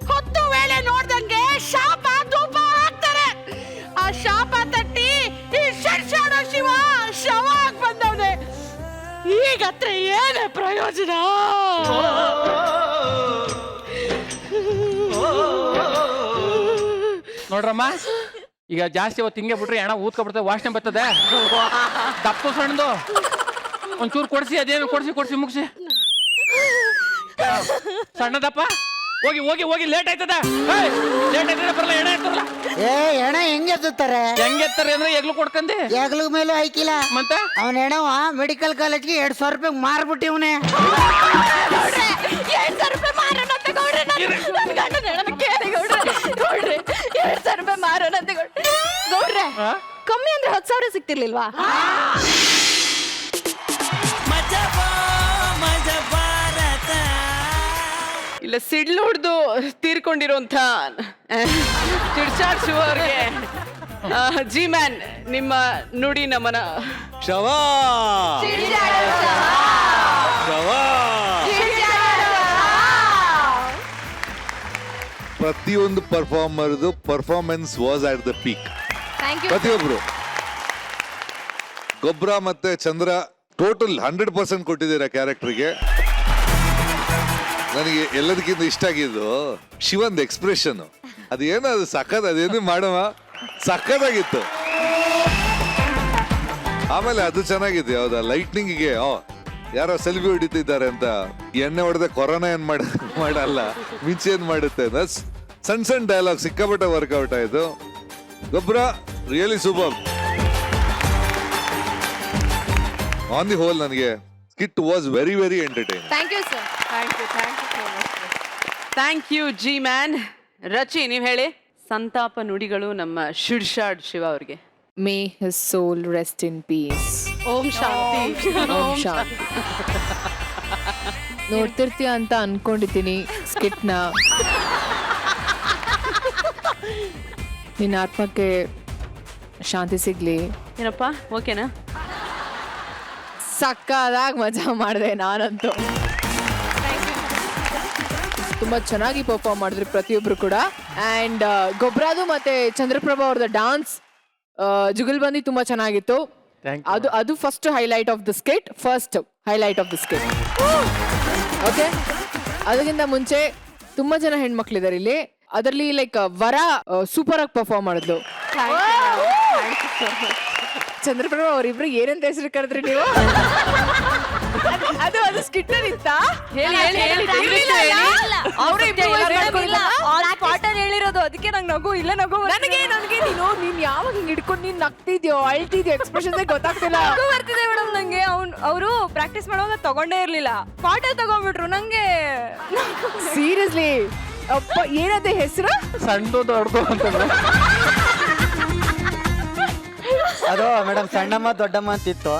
ಹೊತ್ತು ವೇಳೆ ನೋಡ್ದಂಗೆ ಶಾಪ ಧೂಪ ಹಾಕ್ತಾರೆ. ಆ ಶಾಪ ತಟ್ಟಿ ಈ ಶರ್ಷಾಡೋ ಶಿವ ಶವ ಆಗಿ ಬಂದವನೆ. ಈಗ ಹತ್ರ ಏನೇ ಪ್ರಯೋಜನ? ನೋಡ್ರಮ್ಮ, ಈಗ ಜಾಸ್ತಿ ಅವತ್ತು ಹಿಂಗೆ ಬಿಟ್ರೆ ಎಣ ಊದ್ಕೊಬಿಡ್ತದೆ, ವಾಸನೆ ಬರ್ತದೆ. ದಪ್ಪು ಸಣ್ಣದು ಒಂಚೂರು ಕೊಡ್ಸಿ, ಅದೇನು ಕೊಡ್ಸಿ ಮುಗಿಸಿ. ಸಣ್ಣದಪ್ಪ, ಹೋಗಿ ಹೋಗಿ ಹೋಗಿ, ಲೇಟ್ ಆಯ್ತದ. ಲೇಟ್ ಆಯ್ತದ, ಬರಲ್ಲ ಎಣ ಎತ್ತರಲ್ಲ. ಏ ಎಣ ಹೆಂಗ್ ಎತ್ತುತ್ತಾರೆ? ಹೆಂಗೆತ್ತಾರೆ ಅಂದ್ರೆ ಎಗ್ಲು ಕೊಡ್ಕಂದಿ ಎಗ್ಲ ಮೇಲೂ ಹಾಕಿಲ್ಲ. ಮತ್ತೆ ಅವನ ಹೆಣವ ಮೆಡಿಕಲ್ ಕಾಲೇಜ್ಗೆ 2,000 ರೂಪಾಯಿ ಮಾರ್ಬಿಟ್ಟಿವ್ನೆ. 2,000 ರೂಪಾಯಿ ಮಾರೋಣಂತೆ ಗೌಡ್ರೆ, ನನ್ ಗಂಡನ ಹೆಣನ ಕೇಳಿ ಗೌಡ್ರೆ. ಗೌಡ್ರೆ 2,000 ರೂಪಾಯಿ ಮಾರೋಣಂತೆ ಗೌಡ್ರೆ. ಕಮ್ಮಿ ಅಂದ್ರೆ 10,000 ಸಿಗ್ತಿರ್ಲಿಲ್ವಾ? ಅಲ್ಲೇ ಸಿಡ್ಲು ಹೊಡೆದು ತೀರ್ಕೊಂಡಿರುವಂತ ಚಿಡ್ಚಾಡ್ ಶಿವ ಅವ್ರಿಗೆ ಜಿ ಮ್ಯಾನ್ ನಿಮ್ಮ ನುಡಿ ನಮನ. ಶವಾ ಶವಾ. ಪ್ರತಿಯೊಂದು ಪರ್ಫಾರ್ಮರ್ದು performance was at the peak. ಪ್ರತಿಯೊಬ್ರು ಗೊಬ್ಬರ ಮತ್ತೆ ಚಂದ್ರ ಟೋಟಲ್ 100% ಕೊಟ್ಟಿದ್ದೀರಾ ಕ್ಯಾರೆಕ್ಟರ್ಗೆ. ನನಗೆ ಎಲ್ಲದಕ್ಕಿಂತ ಇಷ್ಟ ಆಗಿದ್ದು ಶಿವಂದ್ ಎಕ್ಸ್ಪ್ರೆಷನ್. ಅದೇನೋ ಅದು ಸಖತ್, ಅದೇನು ಮಾಡವ ಸಖತ್ತಾಗಿತ್ತು. ಆಮೇಲೆ ಅದು ಚೆನ್ನಾಗಿದೆ ಯಾವ್ದ ಲೈಟ್ನಿಂಗ್ಗೆ ಯಾರೋ ಸೆಲ್ಫಿ ಹೊಡಿತಿದ್ದಾರೆ ಅಂತ ಎಣ್ಣೆ ಹೊಡೆದ ಕೊರೋನಾ ಏನ್ ಮಾಡಲ್ಲ ಮಿಂಚೆ ಏನ್ ಮಾಡುತ್ತೆ. ಸಣ್ಣ ಸಣ್ಣ ಡೈಲಾಗ್ ಸಿಕ್ಕಾಪಟ್ಟೆ ವರ್ಕೌಟ್ ಆಯ್ತು. ಗೊಬ್ಬರ really super. On the whole ನನಗೆ skit was very very entertain. Thank you sir. Thank you G man. Rachi ನೀವ್ ಹೇಳಿ ಸಂತಾಪ ನುಡಿಗಳು ನಮ್ಮ ಶಿಡ್ಶಾಡ್ ಶಿವ ಅವ್ರಿಗೆ. May his soul rest in peace. ಓಂ ಶಾಂತಿ. ಓಂ ಶಾಂತಿ. ನೋಡ್ತಿರ್ತೀಯ ಅಂತ ಅನ್ಕೊಂಡಿದ್ದೀನಿ ಸ್ಕಿಟ್ನ. ನಿನ್ನ ಆತ್ಮಕ್ಕೆ ಶಾಂತಿ ಸಿಗ್ಲಿ. ಏನಪ್ಪ ಓಕೆನಾ? ಸಕ್ಕದಾಗಿ ಮಜಾ ಮಾಡಿದೆ ನಾನಂತೂ. ತುಂಬಾ ಚೆನ್ನಾಗಿ ಪರ್ಫಾರ್ಮ್ ಮಾಡಿದ್ರಿ ಪ್ರತಿಯೊಬ್ರು ಕೂಡ. ಅಂಡ್ ಗೊಬ್ರಾದು ಮತ್ತೆ ಚಂದ್ರಪ್ರಭಾ ಅವ್ರದ್ದು ಡಾನ್ಸ್ ಜುಗಲ್ಬಂದಿ ತುಂಬಾ ಚೆನ್ನಾಗಿತ್ತು. ಅದು first highlight of the skit. Okay, ಅದಕ್ಕಿಂತ ಮುಂಚೆ ತುಂಬಾ ಜನ ಹೆಣ್ಮಕ್ಳಿದಾರೆ ಇಲ್ಲಿ. ಅದರಲ್ಲಿ ಲೈಕ್ ವರ ಸೂಪರ್ ಆಗಿ ಪರ್ಫಾರ್ಮ್ ಮಾಡಿದ್ಲು. ಚಂದ್ರಪ್ರಭಾ ಅವರಿಬ್ರು ಏನಂತ ಹೆಸರು ಕರೆದ್ರಿ ನೀವು? ಅದು ಸ್ಕಿಟ್ ಇತ್ತ? ಹೇಳಿರೋದು ಅದಕ್ಕೆ ನಂಗೆ ನಗು ಇಲ್ಲ. ನನಗೆ ನೀನ್ ಯಾವಾಗ ಹಿಂಗ್ ಹಿಡ್ಕೊಂಡು ನೀನ್ ನಗ್ತಿದ್ಯೋ ಅಳ್ತಿದ್ಯೋ ಎಕ್ಸ್ಪ್ರೆಷನ್ ಗೊತ್ತಾಗ್ತಿಲ್ಲ. ಬರ್ತಿದೆ ಮೇಡಮ್ ನಂಗೆ. ಅವರು ಪ್ರಾಕ್ಟೀಸ್ ಮಾಡುವಾಗ ತಗೊಂಡೇ ಇರ್ಲಿಲ್ಲ, ಪಾಠ ತಗೊಂಡ್ಬಿಟ್ರು ನಂಗೆ. ಸೀರಿಯಸ್ಲಿ ಅಪ್ಪ ಏನಂತ ಹೆಸರು? ಸಣ್ಣದು ದೊಡ್ಡದು ಅಂತಂದ್ರೆ ಅದು ಮೇಡಮ್ ಸಣ್ಣಮ್ಮ ದೊಡ್ಡಮ್ಮ ಅಂತಿತ್ತು.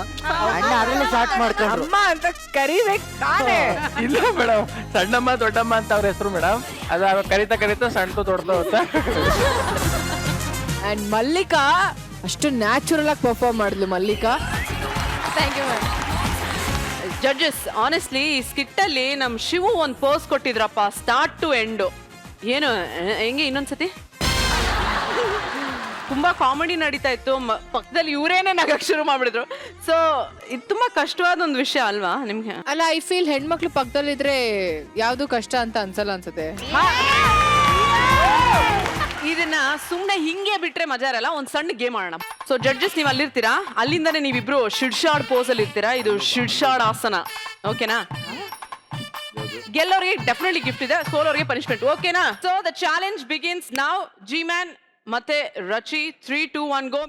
ಅಣ್ಣ ಅದರಲ್ಲಿ ಸ್ಟಾರ್ಟ್ ಮಾಡ್ಕೊಂಡ್ರು. ಅಮ್ಮ ಅಂತ ಕರಿಬೇಕು ತಾನೇ. ಇಲ್ಲ ಮೇಡಮ್, ಸಣ್ಣಮ್ಮ ದೊಡ್ಡಮ್ಮ ಅಂತ ಅವ್ರ ಹೆಸರು ಮೇಡಮ್. ಅದು ಕರಿತಾ ಸಣ್ಣದು ದೊಡ್ಡದು ಅಂತ. ಅಂಡ್ ಮಲ್ಲಿಕಾ ಅಷ್ಟು ನ್ಯಾಚುರಲ್ ಆಗಿ ಪರ್ಫಾರ್ಮ್ ಮಾಡಿದ್ಲು Mallika. Thank you ma'am. Judges honestly ಈ ಸ್ಕಿಟ್ ಅಲ್ಲಿ ನಮ್ ಶಿವು ಒಂದ್ ಪೋಸ್ ಕೊಟ್ಟಿದ್ರಪ್ಪ ಸ್ಟಾರ್ಟ್ ಟು ಎಂಡ್. ಏನು ಹೆಂಗೆ ಇನ್ನೊಂದ್ಸತಿ ತುಂಬಾ ಕಾಮಿಡಿ ನಡೀತಾ ಇತ್ತು. ಪಕ್ಕದಲ್ಲಿ ಇವರೇನೆ ನಗಕ್ ಶುರು ಮಾಡ್ಬಿಡಿದ್ರು. ಸೊ ಇದು ತುಂಬಾ ಕಷ್ಟವಾದ ಒಂದು ವಿಷಯ ಅಲ್ವಾ ನಿಮ್ಗೆ? ಅಲ್ಲ, ಐ ಫೀಲ್ ಹೆಣ್ಮಕ್ಳು ಪಕ್ಕದಲ್ಲಿದ್ರೆ ಯಾವ್ದು ಕಷ್ಟ ಅಂತ ಅನ್ಸಲ್ಲ ಅನ್ಸುತ್ತೆ. ಇದನ್ನ ಸುಮ್ನೆ ಹಿಂಗೆ ಬಿಟ್ರೆ ಮಜಾ ಇರಲ್ಲ. ಒಂದ್ ಸಣ್ಣ ಗೇಮ್ ಆಡೋಣ. ಸೊ ಜಡ್ಜಸ್ ನೀವು ಅಲ್ಲಿರ್ತೀರಾ, ಅಲ್ಲಿಂದಾನೆ ನೀವಿಬ್ರು ಶಿಡ್ಶಾಡ್ ಪೋಸ್ ಅಲ್ಲಿ ಇರ್ತೀರಾ. ಇದು ಶಿಡ್ಶಾಡ್ ಆಸನ, ಓಕೆನಾ? ಗೆಲ್ಲೋರಿಗೆ ಡೆಫಿನೆಟ್ಲಿ ಗಿಫ್ಟ್ ಇದೆ, ಸೋಲೋರಿಗೆ ಪನಿಷ್ಮೆಂಟ್, ಓಕೆನಾ? ಸೊ ದ ಚಾಲೆಂಜ್ ಬಿಗಿನ್ಸ್ ನಾವ್. ಜಿ ಮ್ಯಾನ್ ಮತ್ತೆ ರಚಿ 3, 2, 1 ಗೋ.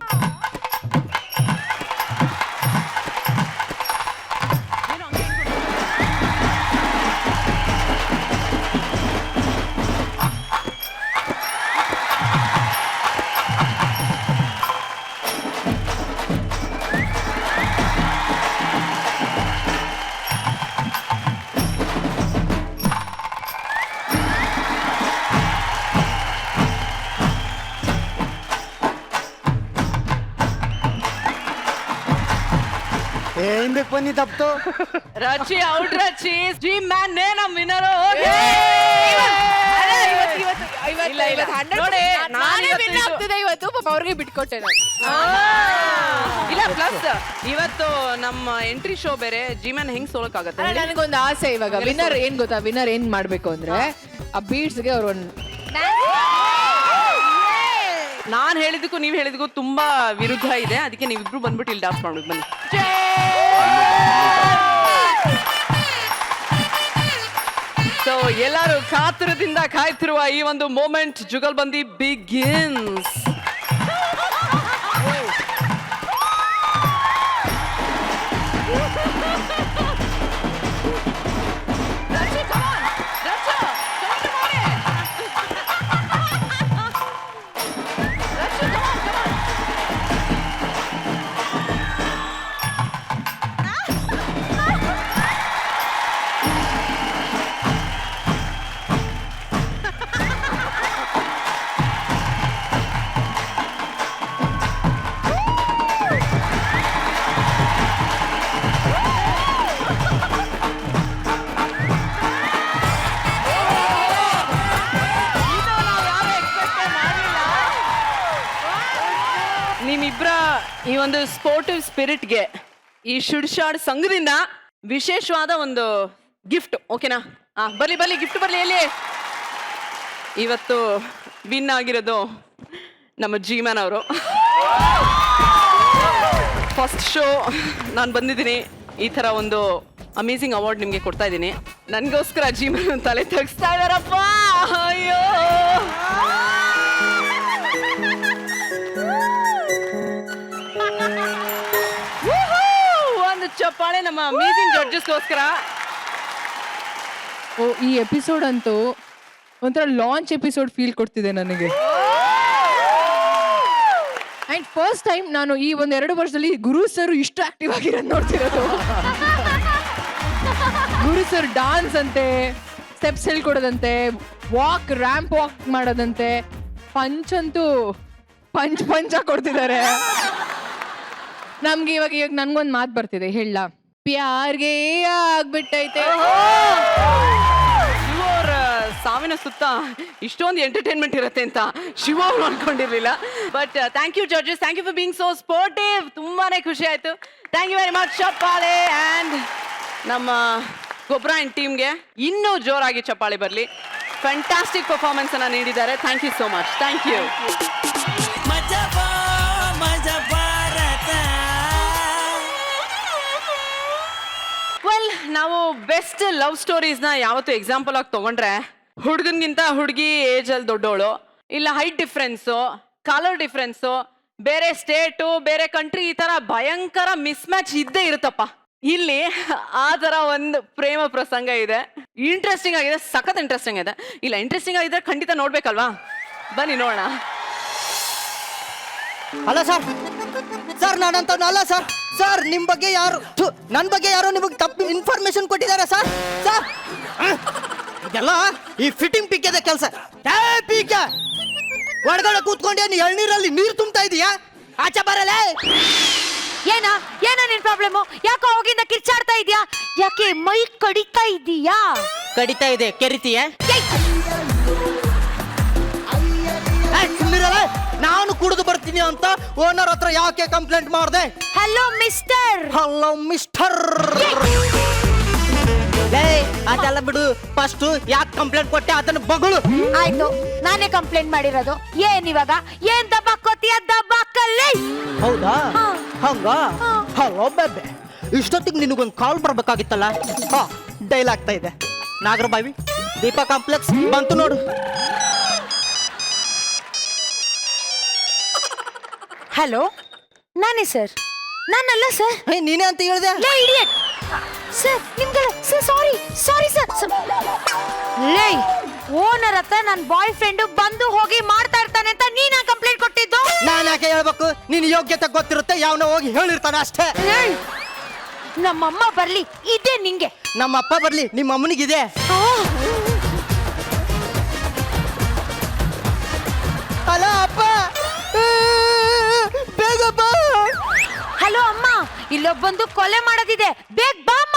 ಹಿಂದಕ್ಕೆ ಬನ್ನಿ ತಪ್ತು. Rachi out. Rachi G man ನೇ ನಮ್ ವಿನ್ನರ್. ನೋಡಿ ನಾನೇ ವಿನ್ ಆಗ್ತಿದೆ ಇವತ್ತು. ಪಾಪ ಅವ್ರಿಗೆ ಬಿಟ್ಕೊಟ್ಟೆ ನಾನು. ಇಲ್ಲ ಪ್ಲಸ್ ಇವತ್ತು ನಮ್ಮ ಎಂಟ್ರಿ ಶೋ ಬೇರೆ. ಜಿ ಮ್ಯಾನ್ ಹೆಂಗ್ ಸೋಲಕ್ಕಾಗತ್ತೆ? ನನಗೊಂದು ಆಸೆ ಇವಾಗ. ವಿನ್ನರ್ ಏನ್ ಗೊತ್ತಾ? ವಿನ್ನರ್ ಏನ್ ಮಾಡ್ಬೇಕು ಅಂದ್ರೆ ಆ ಬೀಟ್ಸ್ಗೆ ಅವ್ರ ನಾನ್ ಹೇಳಿದಕ್ಕೂ ನೀವ್ ಹೇಳಿದಕ್ಕೂ ತುಂಬಾ ವಿರುದ್ಧ ಇದೆ. ಅದಕ್ಕೆ ನೀವಿಬ್ರು ಬಂದ್ಬಿಟ್ಟು ಇಲ್ಲಿ ಡಾನ್ಸ್ ಮಾಡ್ಬೇಕು ಬನ್ನಿ. ಸೊ ಎಲ್ಲರೂ ಕಾತುರದಿಂದ ಕಾಯ್ತಿರುವ ಈ ಒಂದು ಮೂಮೆಂಟ್ ಜುಗಲ್ಬಂದಿ ಬಿಗಿನ್ಸ್. ಒಂದು ಸ್ಪೋರ್ಟಿವ್ ಸ್ಪಿರಿಟ್ಗೆ ಈ ಶುಡ್ಶಾಡ್ ಸಂಘದಿಂದ ವಿಶೇಷವಾದ ಒಂದು ಗಿಫ್ಟ್. ಓಕೆನಾ? ಬರ್ಲಿ ಗಿಫ್ಟ್ ಬರ್ಲಿ. ಎಲ್ಲಿ ಇವತ್ತು ವಿನ್ ಆಗಿರೋದು ನಮ್ಮ ಜೀಮನ್ ಅವರು. ಫಸ್ಟ್ ಶೋ ನಾನು ಬಂದಿದ್ದೀನಿ, ಈ ಥರ ಒಂದು ಅಮೇಝಿಂಗ್ ಅವಾರ್ಡ್ ನಿಮಗೆ ಕೊಡ್ತಾ ಇದ್ದೀನಿ. ನನಗೋಸ್ಕರ ಜೀಮನ್ ತಲೆ ತೆಗಿಸ್ತಾ ಇದಾರಪ್ಪ. ಅಯ್ಯೋ, ಒಂದು ಚಪ್ಪಾಳೆ ನಮ್ಮ ಅಮೇಝಿಂಗ್ ಜಡ್ಜಸ್ಗೋಸ್ಕರ. ಓ, ಈ ಎಪಿಸೋಡ್ ಅಂತೂ ಒಂಥರ ಲಾಂಚ್ ಎಪಿಸೋಡ್ ಫೀಲ್ ಕೊಡ್ತಿದೆ ನನಗೆ. ಅಂಡ್ ಫಸ್ಟ್ ಟೈಮ್ ನಾನು ಈ 1-2 ವರ್ಷದಲ್ಲಿ ಗುರು ಸರ್ ಇಷ್ಟು ಆಕ್ಟಿವ್ ಆಗಿರೋದು ನೋಡ್ತಿರೋದು. ಗುರು ಸರ್ ಡಾನ್ಸ್ ಅಂತೆ, ಸ್ಟೆಪ್ಸ್ ಹೇಳ್ಕೊಡೋದಂತೆ, ರ್ಯಾಂಪ್ ವಾಕ್ ಮಾಡೋದಂತೆ, ಪಂಚ್ ಅಂತೂ ಪಂಚ ಕೊಡ್ತಿದ್ದಾರೆ. ನಮ್ಗೆ ಇವಾಗ ನನ್ಗೊಂದು ಮಾತು ಬರ್ತಿದೆ, ಹೇಳ ಪ್ಯಾರ್ಗೆ ಆಗ್ಬಿಟ್ಟೈತೆ. ಶಿವರ ಸಾವಿನ ಸುತ್ತ ಇಷ್ಟೊಂದು ಎಂಟರ್ಟೈನ್ಮೆಂಟ್ ಇರುತ್ತೆ ಅಂತ ಶಿವ ಅನ್ಕೊಂಡಿರ್ಲಿಲ್ಲ. But thank you judges, thank you for being so sportive. ತುಂಬಾನೇ ಖುಷಿ ಆಯ್ತು. ಥ್ಯಾಂಕ್ ಯು ವೆರಿ ಮಚ್ ಚಪ್ಪಾಳೆ. ಆ್ಯಂಡ್ ನಮ್ಮ ಗೊಬ್ರಾ ಅಂಡ್ ಟೀಮ್ಗೆ ಇನ್ನೂ ಜೋರಾಗಿ ಚಪ್ಪಾಳೆ ಬರಲಿ. ಫ್ಯಾಂಟಾಸ್ಟಿಕ್ ಪರ್ಫಾರ್ಮೆನ್ಸ್ ಅನ್ನ ನೀಡಿದ್ದಾರೆ. Thank you so much. Thank you. Well, ನಾವು ಬೆಸ್ಟ್ ಲವ್ ಸ್ಟೋರೀಸ್ನ ಯಾವತ್ತು ಎಕ್ಸಾಂಪಲ್ ಆಗಿ ತಗೊಂಡ್ರೆ ಹುಡುಗನ್ಗಿಂತ ಹುಡುಗಿ ಏಜ್ ಅಲ್ಲಿ ದೊಡ್ಡೋಳು, ಇಲ್ಲ ಹೈಟ್ ಡಿಫ್ರೆನ್ಸು, ಕಲರ್ ಡಿಫ್ರೆನ್ಸು, ಬೇರೆ ಸ್ಟೇಟು, ಬೇರೆ ಕಂಟ್ರಿ, ಈ ತರ ಭಯಂಕರ ಮಿಸ್ ಮ್ಯಾಚ್ ಇದ್ದೇ ಇರುತ್ತಪ್ಪ. ಇಲ್ಲಿ ಆ ತರ ಒಂದು ಪ್ರೇಮ ಪ್ರಸಂಗ ಇದೆ. ಇಂಟ್ರೆಸ್ಟಿಂಗ್ ಆಗಿದೆ, ಸಖತ್ ಇಂಟ್ರೆಸ್ಟಿಂಗ್ ಇದೆ. ಇಲ್ಲ ಇಂಟ್ರೆಸ್ಟಿಂಗ್ ಆಗಿದ್ರೆ ಖಂಡಿತ ನೋಡ್ಬೇಕಲ್ವಾ? ಬನ್ನಿ ನೋಡೋಣ. ಅಲ್ಲ ಸರ್ ನಾನಂತ ಅಲ್ಲ ಸರ್ ನಿಮ್ ಬಗ್ಗೆ ಯಾರು ನನ್ನ ಬಗ್ಗೆ ಯಾರೋ ನಿಮಗೆ ತಪ್ಪು ಇನ್ಫಾರ್ಮೇಶನ್ ಕೊಟ್ಟಿದ್ದಾರೆ ಸರ್. ಇದೆಲ್ಲ ಈ ಫಿಟ್ಟಿಂಗ್ ಪಿಕ್ಕದ ಕೆಲಸ. ಪೀಕ ಒಳಗಡೆ ಕೂತ್ಕೊಂಡೆ ಎಳ್ನೀರಲ್ಲಿ ನೀರು ತುಂಬ್ತಾ ಇದೀಯಾ? ಆಚೆ ಬರಲ್ಲ. ಏನ ನಿನ್ ಪ್ರಾಬ್ಲಮ್? ಯಾಕೋ ಹೋಗಿಂದ ಕಿರ್ಚಾಡ್ತಾ ಇದೀಯಾ? ಯಾಕೆ ಮೈ ಕಡಿತಾ ಇದೀಯಾ? ಕಡಿತಾ ಇದೆ, ಕೆರಿತೀಯ? ಸುಮ್ಮನಿರಲ್ಲ. ನಾನು ಕುಡಿದು ಬರ್ತೀನಿ ಅಂತ ಓನರ್ ಹತ್ರ ಯಾಕೆ ಕಂಪ್ಲೇಂಟ್ ಮಾಡಿದೆ? Hello mister. ಅದೆಲ್ಲ ಬಿಡು, ಫಸ್ಟ್ ಯಾಕೆ ಕಂಪ್ಲೇಂಟ್ ಕೊಟ್ಟೆ ಅದನ್ನ ಬಗಳು. ಆಯ್ತು, ನಾನೇ ಕಂಪ್ಲೇಂಟ್ ಮಾಡಿರೋದು. ಏನ್ ಇವಾಗ ಏನ್ ದಬ್ಬಾಕೋತೀಯ? ದಬ್ಬಾಕಲ್ಲಿ. ಹೌದಾ? ಹಂಗ? ಹಲೋ ಬೇಬೆ, ಇಷ್ಟೊತ್ತಿಗೆ ನಿನಗೊಂದು ಕಾಲ್ ಬರ್ಬೇಕಾಗಿತ್ತಲ್ಲ. ಡೈಲ್ ಆಗ್ತಾ ಇದೆ. ನಾಗರಬಾವಿ ದೀಪಾ ಕಾಂಪ್ಲೆಕ್ಸ್ ಬಂತು ನೋಡು. ಹಲೋ, ನಾನೇ ಸರ್. ನಾನಲ್ಲ ಸರ್. ನೀನೇ ಅಂತ ಹೇಳಿದೆ. ಸರ್ ನಿಮ್ಗಳ ಸರ್, ಸಾರಿ ಸರ್. ಲೇ, ಓನರ್ ಹತ್ರ ನನ್ನ ಬಾಯ್ ಫ್ರೆಂಡ್ ಬಂದು ಹೋಗಿ ಮಾಡ್ತಾ ಇರ್ತಾನೆ ಅಂತ ನೀನಾ ಕಂಪ್ಲೇಂಟ್ ಕೊಟ್ಟಿದ್ದು? ನಾನು ಯಾಕೆ ಹೇಳ್ಬೇಕು? ನಿನ್ ಯೋಗ್ಯತೆ ಗೊತ್ತಿರುತ್ತೆ, ಯಾವನೋ ಹೋಗಿ ಹೇಳಿರ್ತಾನೆ ಅಷ್ಟೇ. ನಮ್ಮಮ್ಮ ಬರ್ಲಿ, ಇದೇ ನಿಂಗೆ. ನಮ್ಮ ಅಪ್ಪ ಬರ್ಲಿ, ನಿಮ್ಮ ಅಮ್ಮನಿಗಿದೆ. ಅಲ್ಲ ಅಪ್ಪ, ಬೇಗ ಬಾ. ಹಲೋ ಅಮ್ಮ, ಇಲ್ಲೊಬ್ಬಂದು ಕೊಲೆ ಮಾಡೋದಿದೆ, ಬೇಗ ಬಾ ಅಮ್ಮ.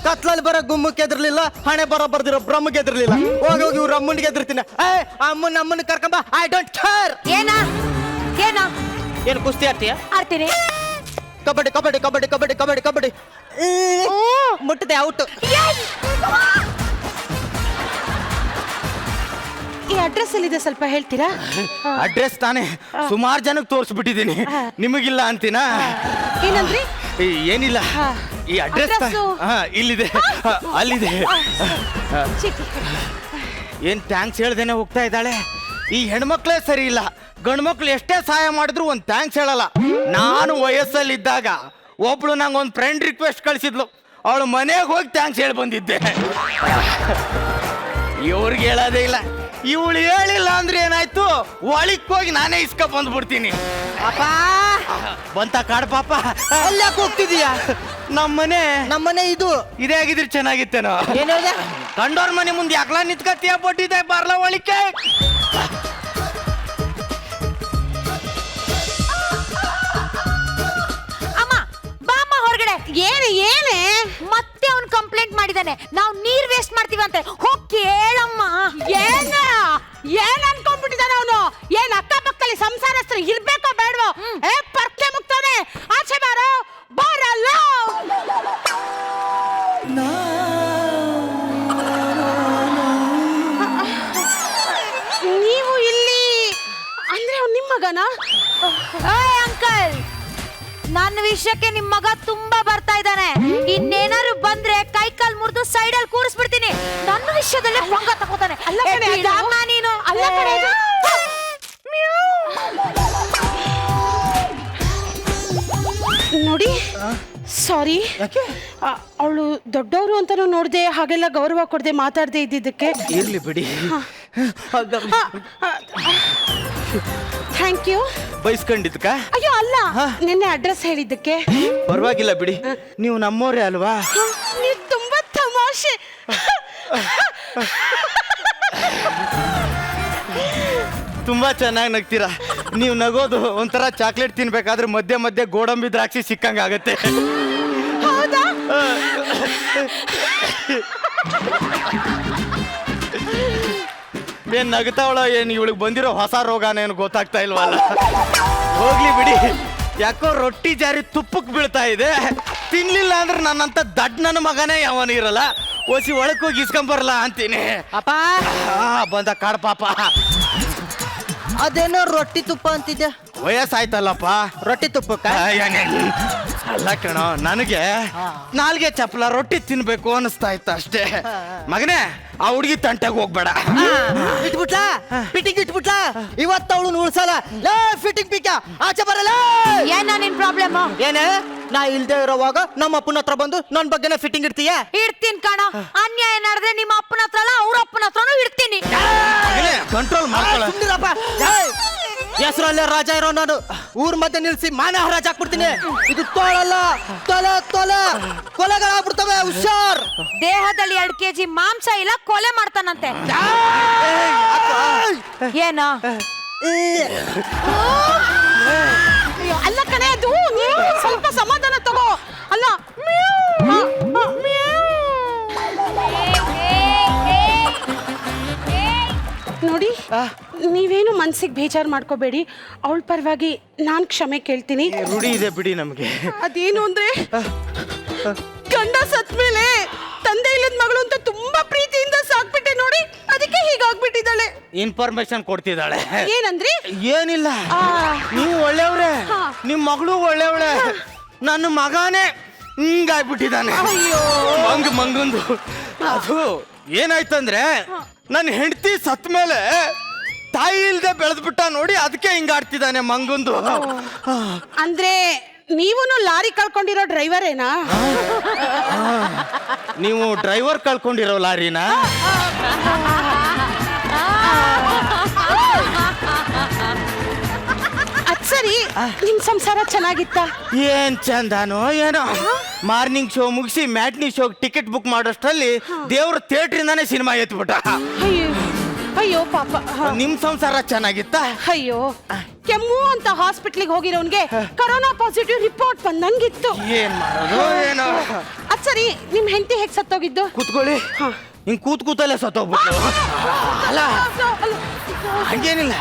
ಕತ್ಲಲ್ಲಿ ಬರೋ ಗುಮ್ಮಕ್ಕೆ ಎದ್ರಲಿಲ್ಲ, ಹಣೆ ಬರ್ದಿರೋ ಬ್ರಹ್ಮಗೆ ಎದ್ರಲಿಲ್ಲ. ಹೋಗಿ ಇವ್ರ ಅಮ್ಮನಿಗೆ ಎದ್ರತೀನಿ. ಅಮ್ಮನ ಕರ್ಕೊಂಬ. I don't care. ಏನ ಏನು ಕುಸ್ತಿ ಆಡ್ತೀಯ? ಆಡ್ತೀನಿ. ಕಬಡ್ಡಿ ಕಬಡ್ಡಿ ಕಬಡ್ಡಿ ಕಬಡ್ಡಿ ಕಬಡ್ಡಿ ಕಬಡ್ಡಿ. ಮುಟ್ಟದೆ ಔಟ್. ಈ ಅಡ್ರೆಸ್ ಎಲ್ಲಿದೆ ಸ್ವಲ್ಪ ಹೇಳ್ತೀರಾ? ಅಡ್ರೆಸ್ ತಾನೇ ಸುಮಾರು ಜನಕ್ಕೆ ತೋರಿಸ್ಬಿಟ್ಟಿದ್ದೀನಿ, ನಿಮಗಿಲ್ಲ ಅಂತೀನಾ? ಏನಂದ್ರಿ? ಏನಿಲ್ಲ, ಈ ಅಡ್ರೆಸ್ ಇಲ್ಲಿದೆ, ಅಲ್ಲಿದೆ. ಏನ್ ಥ್ಯಾಂಕ್ಸ್ ಹೇಳ್ದೇನೆ ಹೋಗ್ತಾ ಇದ್ದಾಳೆ. ಈ ಹೆಣ್ಮಕ್ಳೇ ಸರಿ ಇಲ್ಲ, ಗಂಡು ಮಕ್ಳು ಎಷ್ಟೇ ಸಹಾಯ ಮಾಡಿದ್ರು ಒಂದು ಥ್ಯಾಂಕ್ಸ್ ಹೇಳಲ್ಲ. ನಾನು ವಯಸ್ಸಲ್ಲಿದ್ದಾಗ ಒಬ್ಳು ನಂಗೆ ಒಂದು ಫ್ರೆಂಡ್ ರಿಕ್ವೆಸ್ಟ್ ಕಳಿಸಿದ್ಲು, ಅವಳು ಮನೆಗೆ ಹೋಗಿ ಥ್ಯಾಂಕ್ಸ್ ಹೇಳಿ ಬಂದಿದ್ದೆ. ಇವ್ರಿಗೆ ಹೇಳೋದೇ ಇಲ್ಲ. ಇವಳು ಹೇಳಿಲ್ಲ ಅಂದ್ರೆ ಏನಾಯ್ತು, ಒಳಕ್ ಹೋಗಿ ನಾನೇ ಇಸ್ಕ ಬಂದ್ಬಿಡ್ತೀನಿ. ಅಪ್ಪ ಬಂತ ಕಾಡ್ ಪಾಪ. ಅಲ್ಲಾಕ್ ಹೋಗ್ತಿದೀಯಾ? ನಮ್ಮನೆ ಇದು ಇದೇ ಆಗಿದ್ರೆ ಚೆನ್ನಾಗಿತ್ತೇನೋ. ಏನ್ ಹೇಳ್ದೆ? ಕಂಡೋರ್ ಮನೆ ಮುಂದೆ ಯಾಕಲ ನಿಂತ್ಕತ್ತೀಯ? ಬಟ್ಟಿದೆ ಬರ್ಲ ಒಳಿಕೆ. ಅಮ್ಮ ಬಾ ಅಮ್ಮ ಹೊರಗಡೆ. ಏನೇ ಮತ್ತೆ ಅವ್ನು ಕಂಪ್ಲೇಂಟ್ ಮಾಡಿದ ಇದ್ದಾನೆ. ನಾವು ನೀರ್ ವೇಸ್ಟ್ ಮಾಡ್ತೀವಂತೆ. ಹೋಗ್ ಕೇಳಮ್ಮ. ಏನ್ ಅನ್ಕೊಂಡ್ಬಿಟ್ಟಿದ್ದಾನೆ ಅವನು? ಏನ್ ಅಕ್ಕಪಕ್ಕದಲ್ಲಿ ಸಂಸಾರಸ್ಥರು ಇರ್ಬೇಕೋ ಬೇಡವೋ? ಪರ್ಕೆ ಮುಗ್ತಾನೆ. ಆಚೆ ಬಾರೋ, ಬಾರಲ್ಲ. ನೀವು ಇಲ್ಲಿ ಅಂದ್ರೆ ಅವ್ನು ನಿಮ್ಮ ಮಗನಾ? ಅಂಕಲ್, ನನ್ನ ವಿಷಯಕ್ಕೆ ನಿಮ್ ಮಗ ತುಂಬಾ ಬರ್ತಾ ಇದ್ದಾನೆ. ಇನ್ನೇನಾದ್ರು ಬಂದ್ರೆ ಕೈ ಕಾಲ್ ಮುರಿದು ಸೈಡ್ ಅಲ್ಲಿ ಕೂರಿಸ್ಬಿಡ್ತೀನಿ. ನನ್ನ ವಿಷಯದಲ್ಲೇ ಭಂಗ ತಗೋತಾನೆ. ಅಲ್ಲ ಕಣೆ, ನೀನು ಅಲ್ಲ ಕಣೆ, ನೋಡಿ ಸಾರಿ. ಅವಳು ದೊಡ್ಡವರು ಅಂತಾನು ನೋಡ್ದೆ, ಹಾಗೆಲ್ಲ ಗೌರವ ಕೊಡದೆ ಮಾತಾಡದೆ ಇದ್ದಿದ್ದಕ್ಕೆ. ಇರ್ಲಿ ಬಿಡಿ. Thank you. ಬೈಸ್ಕೊಂಡಿದ್ಕ? ಅಯ್ಯೋ ಅಲ್ಲ, ನಿನ್ನೆ ಅಡ್ರೆಸ್ ಹೇಳಿದ್ದಕ್ಕೆ. ಪರವಾಗಿಲ್ಲ ಬಿಡಿ, ನೀವು ನಮ್ಮೋರೇ ಅಲ್ವಾ? ನೀವು ತುಂಬಾ ತಮಾಷೆ. ತುಂಬಾ ಚೆನ್ನಾಗಿ ನಗ್ತೀರಾ. ನೀವು ನಗೋದು ಒಂಥರ ಚಾಕ್ಲೇಟ್ ತಿನ್ಬೇಕಾದ್ರೆ ಮಧ್ಯೆ ಮಧ್ಯೆ ಗೋಡಂಬಿ ದ್ರಾಕ್ಷಿ ಸಿಕ್ಕಂಗ ಆಗತ್ತೆ. ಹೌದಾ? ಏನ್ ನಗ್ತಾವಳ? ಏನ್ ಇವಳಿಗೆ ಬಂದಿರೋ ಹೊಸ ರೋಗನೇನು ಗೊತ್ತಾಗ್ತಾ ಇಲ್ವಲ್ಲ. ಹೋಗ್ಲಿ ಬಿಡಿ. ಯಾಕೋ ರೊಟ್ಟಿ ಜಾರಿ ತುಪ್ಪಕ್ಕೆ ಬೀಳ್ತಾ ಇದೆ. ತಿನ್ಲಿಲ್ಲ ಅಂದ್ರೆ ನನ್ನಂತ ದಡ್ ನನ್ನ ಮಗನೇ ಯಾವನು ಇರಲ್ಲ. ಓಸಿ ಒಳಕ್ ಹೋಗಿ ಇಸ್ಕೊಂಬರಲ್ಲ ಅಂತೀನಿ. ಅಪ್ಪ ಬಂದ ಕಾಡ್ ಪಾಪ. ಅದೇನೋ ರೊಟ್ಟಿ ತುಪ್ಪ ಅಂತಿದ್ದೆ. ವಯಸ್ಸಾಯ್ತಲ್ಲಪ್ಪ. ರೊಟ್ಟಿ ತುಪ್ಪಕ್ಕ ಅಲ್ಲ ಕಣೋ, ನನಗೆ ನಾಲ್ಗೆ ಚಪ್ಪಲ ರೊಟ್ಟಿ ತಿನ್ಬೇಕು ಅನಿಸ್ತಾ ಇತ್ತು ಅಷ್ಟೇ. ಮಗನೇ, ಆ ಹುಡುಗಿ ತಂಟೆಗೆ ಹೋಗ್ಬೇಡ. ಇಟ್ಬಿಟ್ಲಾ? ಫಿಟ್ಟಿಂಗ್ ಇಟ್ಬಿಟ್ಲಾ? ಇವತ್ತು ಅವಳು ಉಳ್ಸಲ್ಲ. ಲೇ ಫಿಟ್ಟಿಂಗ್ ಪಿಕ್ಕ, ಆಚೆ ಬರಲ್ಲ. ಏನ ನಿನ್ ಪ್ರಾಬ್ಲಮ್? ಏನೇ, ನಾ ಇಲ್ದೇ ಇರೋವಾಗ ನಮ್ಮ ಅಪ್ಪನ ಹತ್ರ ಬಂದು ನನ್ ಬಗ್ಗೆನೇ ಫಿಟ್ಟಿಂಗ್ ಇಡ್ತೀಯ? ಇಡ್ತೀನಿ ಕಣ. ಅನ್ಯಾಯ ನಡೆದ್ರೆ ನಿಮ್ಮ ಅಪ್ಪನ ಹತ್ರ ಅಲ್ಲ, ಅವ್ರ ಅಪ್ಪನ ಹತ್ರನೂ ಇಡ್ತೀನಿ. ಕಂಟ್ರೋಲ್ ಮಾಡ್ಕೊಳ್ಳ. ಹೆಸರಲ್ಲೇ ರಾಜ ಇರೋ ನಾನು ಊರ್ ಮಧ್ಯೆ ನಿಲ್ಸಿ ಮಾನ ಹರಾಜ್ ಹಾಕ್ಬಿಡ್ತೀನಿ. ಇದು ತೋಳಲ್ಲ, ತೊಲೆ ತೊಲೆ ಕೊಲೆಗಳಾಗ್ಬಿಡ್ತವೆ. ಹುಷಾರ್. ದೇಹದಲ್ಲಿ 2 kg ಮಾಂಸ ಇಲ್ಲ, ಕೊಲೆ ಮಾಡ್ತಾನಂತೆ. ಏನ? ಅಯ್ಯೋ, ಅಲ್ಲ ಕಣೆ, ಅದು ನೀನು ಸ್ವಲ್ಪ ಸಮಾಧಾನ ತಗೋ. ಅಲ್ಲ ನೋಡಿ, ನೀವೇನು ಮನ್ಸಿಗೆ ಬೇಜಾರು ಮಾಡ್ಕೋಬೇಡಿ. ಅವಳ ಪರವಾಗಿ ನಾನ್ ಕ್ಷಮೆ ಕೇಳ್ತೀನಿ. ರೂಢಿ ಇದೆ ಬಿಡಿ ನಮ್ಗೆ. ಅದೇನು ಅಂದ್ರೆ, ಗಂಡ ಸತ್ ಮೇಲೆ ತಂದೆ ಇಲ್ಲದ ಮಗಳು ಅಂತ ತುಂಬಾ ಪ್ರೀತಿಯಿಂದ ಸಾಕ್ಬಿಟ್ಟೆ ನೋಡಿ, ಅದಕ್ಕೆ ಹೀಗಾಗ್ಬಿಟ್ಟಿದ್ದಾಳೆ. ಇನ್ಫಾರ್ಮೇಶನ್ ಕೊಡ್ತಿದ್ದಾಳೆ. ಏನಂದ್ರಿ? ಏನಿಲ್ಲ, ನೀವು ಒಳ್ಳೆಯವ್ರೆ, ನಿಮ್ ಮಗಳು ಒಳ್ಳೆಯವಳೆ. ನನ್ನ ಮಗನೇ ಹಿಂಗಾಗ್ಬಿಟ್ಟಿದ್ದಾನೆ. ಮಂಗಂದು ಅದು ಏನಾಯ್ತಂದ್ರೆ, ನನ್ನ ಹೆಂಡತಿ ಸತ್ ಮೇಲೆ ತಾಯಿ ಇಲ್ದೆ ಬೆಳೆದ್ಬಿಟ್ಟ ನೋಡಿ, ಅದಕ್ಕೆ ಹಿಂಗಾಡ್ತಿದ್ದಾನೆ ಮಂಗಂದು. ಅಂದ್ರೆ ನೀವುನು ಲಾರಿ ಕಳ್ಕೊಂಡಿರೋ ಡ್ರೈವರೇನಾ? ನೀವು ಡ್ರೈವರ್ ಕಳ್ಕೊಂಡಿರೋ ಲಾರಿನಾ? ಅದ್ ಸರಿ, ನಿಮ್ ಸಂಸಾರ ಚೆನ್ನಾಗಿತ್ತ? ಏನ್ ಚಂದಾನೋ ಏನೋ. ಮಾರ್ನಿಂಗ್ ಶೋ ಮುಗಿಸಿ ಮ್ಯಾಟ್ನಿ ಶೋ ಟಿಕೆಟ್ ಬುಕ್ ಮಾಡೋಷ್ಟ್ರಲ್ಲಿ ದೇವ್ರ ಥಿಯೇಟ್ರಿಂದಾನೇ ಸಿನಿಮಾ ಎತ್ಬಿಟ್ಟ. ಅಯ್ಯೋ ಅಯ್ಯೋ ಪಾಪ. ನಿಮ್ ಸಂಸಾರ ಚೆನ್ನಾಗಿತ್ತ? ಅಯ್ಯೋ, ಕೆಮ್ಮು ಅಂತ ಹಾಸ್ಪಿಟ್ಲಿಗೆ ಹೋಗಿರೋನ್ಗೆ ಕೊರೋನಾ ಪಾಸಿಟಿವ್ ರಿಪೋರ್ಟ್ ಬಂದಂಗಿತ್ತು. ಏನ್ ಮಾಡೋದು ಏನೋ. ಅದ್ ಸರಿ, ನಿಮ್ ಹೆಂಡತಿ ಹೇಗ್ ಸತ್ತೋಗಿದ್ದು? ಕೂತ್ಕೊಳ್ಳಿ. ಹಿಂಗ್ ಕೂತಲ್ಲೇ ಸತ್ತೋಗ್ಬಿಟ್ಟು. ಅಲ್ಲ ಹಂಗೇನಿಲ್ಲ,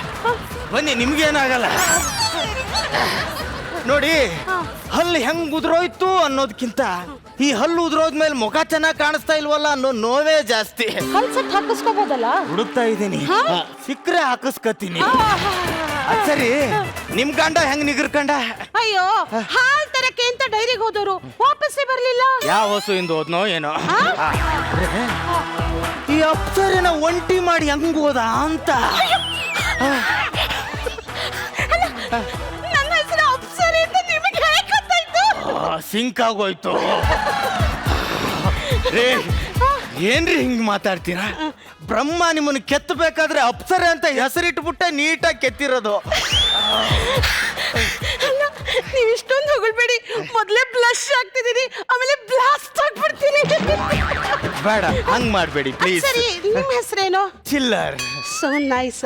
ಬನ್ನಿ, ನಿಮ್ಗೇನಾಗಲ್ಲ. ನೋಡಿ, ಹಲ್ಲು ಹೆಂಗ್ ಉದ್ರೋಯ್ತು ಅನ್ನೋದಕ್ಕಿಂತ ಈ ಹಲ್ಲು ಉದ್ರೋದ್ಮೇಲೆ ಮುಖ ಚೆನ್ನಾಗಿ ಕಾಣಿಸ್ತಾ ಇಲ್ವಲ್ಲ ಅನ್ನೋ ನೋವೇ ಜಾಸ್ತಿ. ಹಲ್ ಸಟ್ ಹಾಕಿಸ್ಕೋಬೋದಲ್ಲ? ಹುಡುಕ್ತಾ ಇದ್ದೀನಿ, ಸಿಕ್ಕರೆ ಹಾಕಿಸ್ಕತೀನಿ. ಸರಿ, ನಿಮ್ ಗಂಡ ಹೆಂಗ್ ನಿಗರ್ಕಂಡ? ಅಯ್ಯೋ, ಹಾಲ್ ತರಕ್ಕೆ ಅಂತ ಡೈರಿಗೆ ಹೋದವರು ವಾಪಸ್ಸೇ ಬರ್ಲಿಲ್ಲ. ಯಾವ ಹಸುವಿಂದ ಹೋದ್ನೋ ಏನೋ. ಈ ಅಪ್ಸರಿನ ಒಂಟಿ ಮಾಡಿ ಹೆಂಗ್ ಹೋದ ಅಂತ. ನನ್ನ ಹೆಸರು ಅಪ್ಸರಿ ಅಂತ ನಿಮಗೆ ಹೇಗೆ ಗೊತ್ತಾಯ್ತು? ಸಿಂಕ್ ಆಗೋಯ್ತು. ರೇ, ಏನ್ರಿ ಹಿಂಗ್ ಮಾತಾಡ್ತೀರಾ? ಬ್ರಹ್ಮ ನಿಮ್ಮನ್ನು ಕೆತ್ತಬೇಕಾದ್ರೆ ಅಪ್ಸರೆ ಅಂತ ಹೆಸರಿಟ್ಬಿಟ್ಟೆ ನೀಟಾಗಿ ಕೆತ್ತಿರೋದು. ನೀವು ಇಷ್ಟೊಂದು ಹೊಗಳ್ಬೇಡಿ. ಮೊದಲೇ ಬ್ಲಶ್ ಆಗ್ತಿದ್ದೀನಿ, ಆಮೇಲೆ ಬ್ಲಾಸ್ಟ್ ಆಗ್ಬಿಡ್ತೀನಿ. ಬೇಡ, ಹಂಗ್ ಮಾಡ್ಬೇಡಿ ಪ್ಲೀಸ್. ಸರಿ, ನಿಮ್ಮ ಹೆಸರೇನು? ಚಿಲ್ಲರ್. So nice.